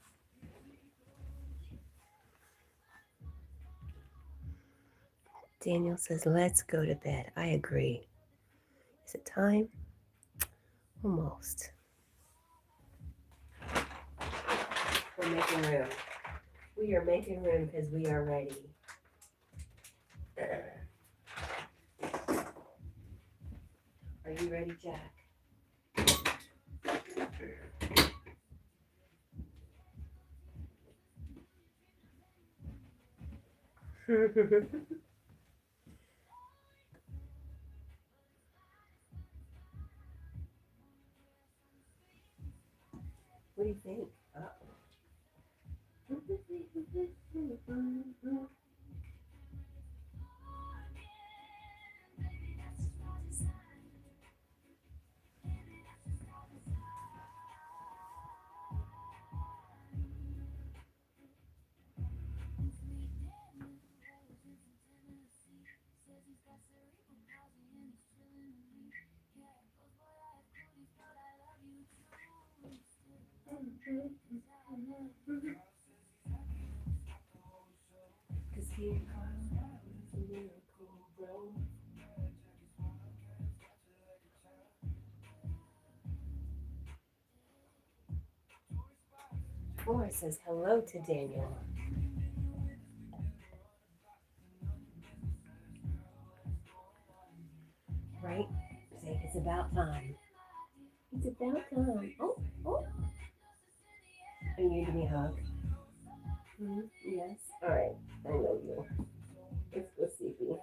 Daniel says, let's go to bed. I agree. Is it time? Almost. We're making room. We are making room because we are ready. Are you ready, Jack? What do you think? Flora says hello to Daniel. Right? Say it's about time. It's about time. Oh, oh. Are you giving me a hug? Mm-hmm. Yes. All right. I love you. Let's go sleepy.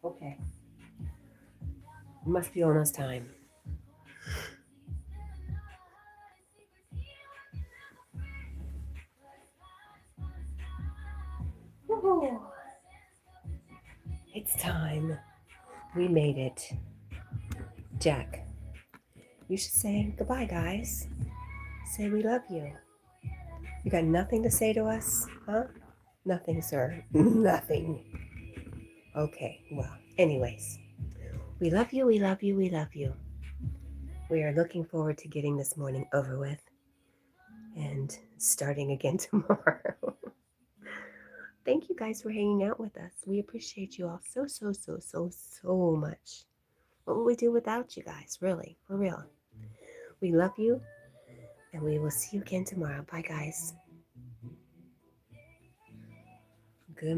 Okay. It must be almost time. Woohoo! It's time. We made it. Jack, you should say goodbye, guys. Say we love you. You got nothing to say to us, huh? Nothing, sir. Nothing. Okay, well, anyways. We love you, we love you, we love you. We are looking forward to getting this morning over with and starting again tomorrow. Thank you guys for hanging out with us. We appreciate you all so, so, so, so, so much. What would we do without you guys? Really, for real. We love you, and we will see you again tomorrow. Bye, guys.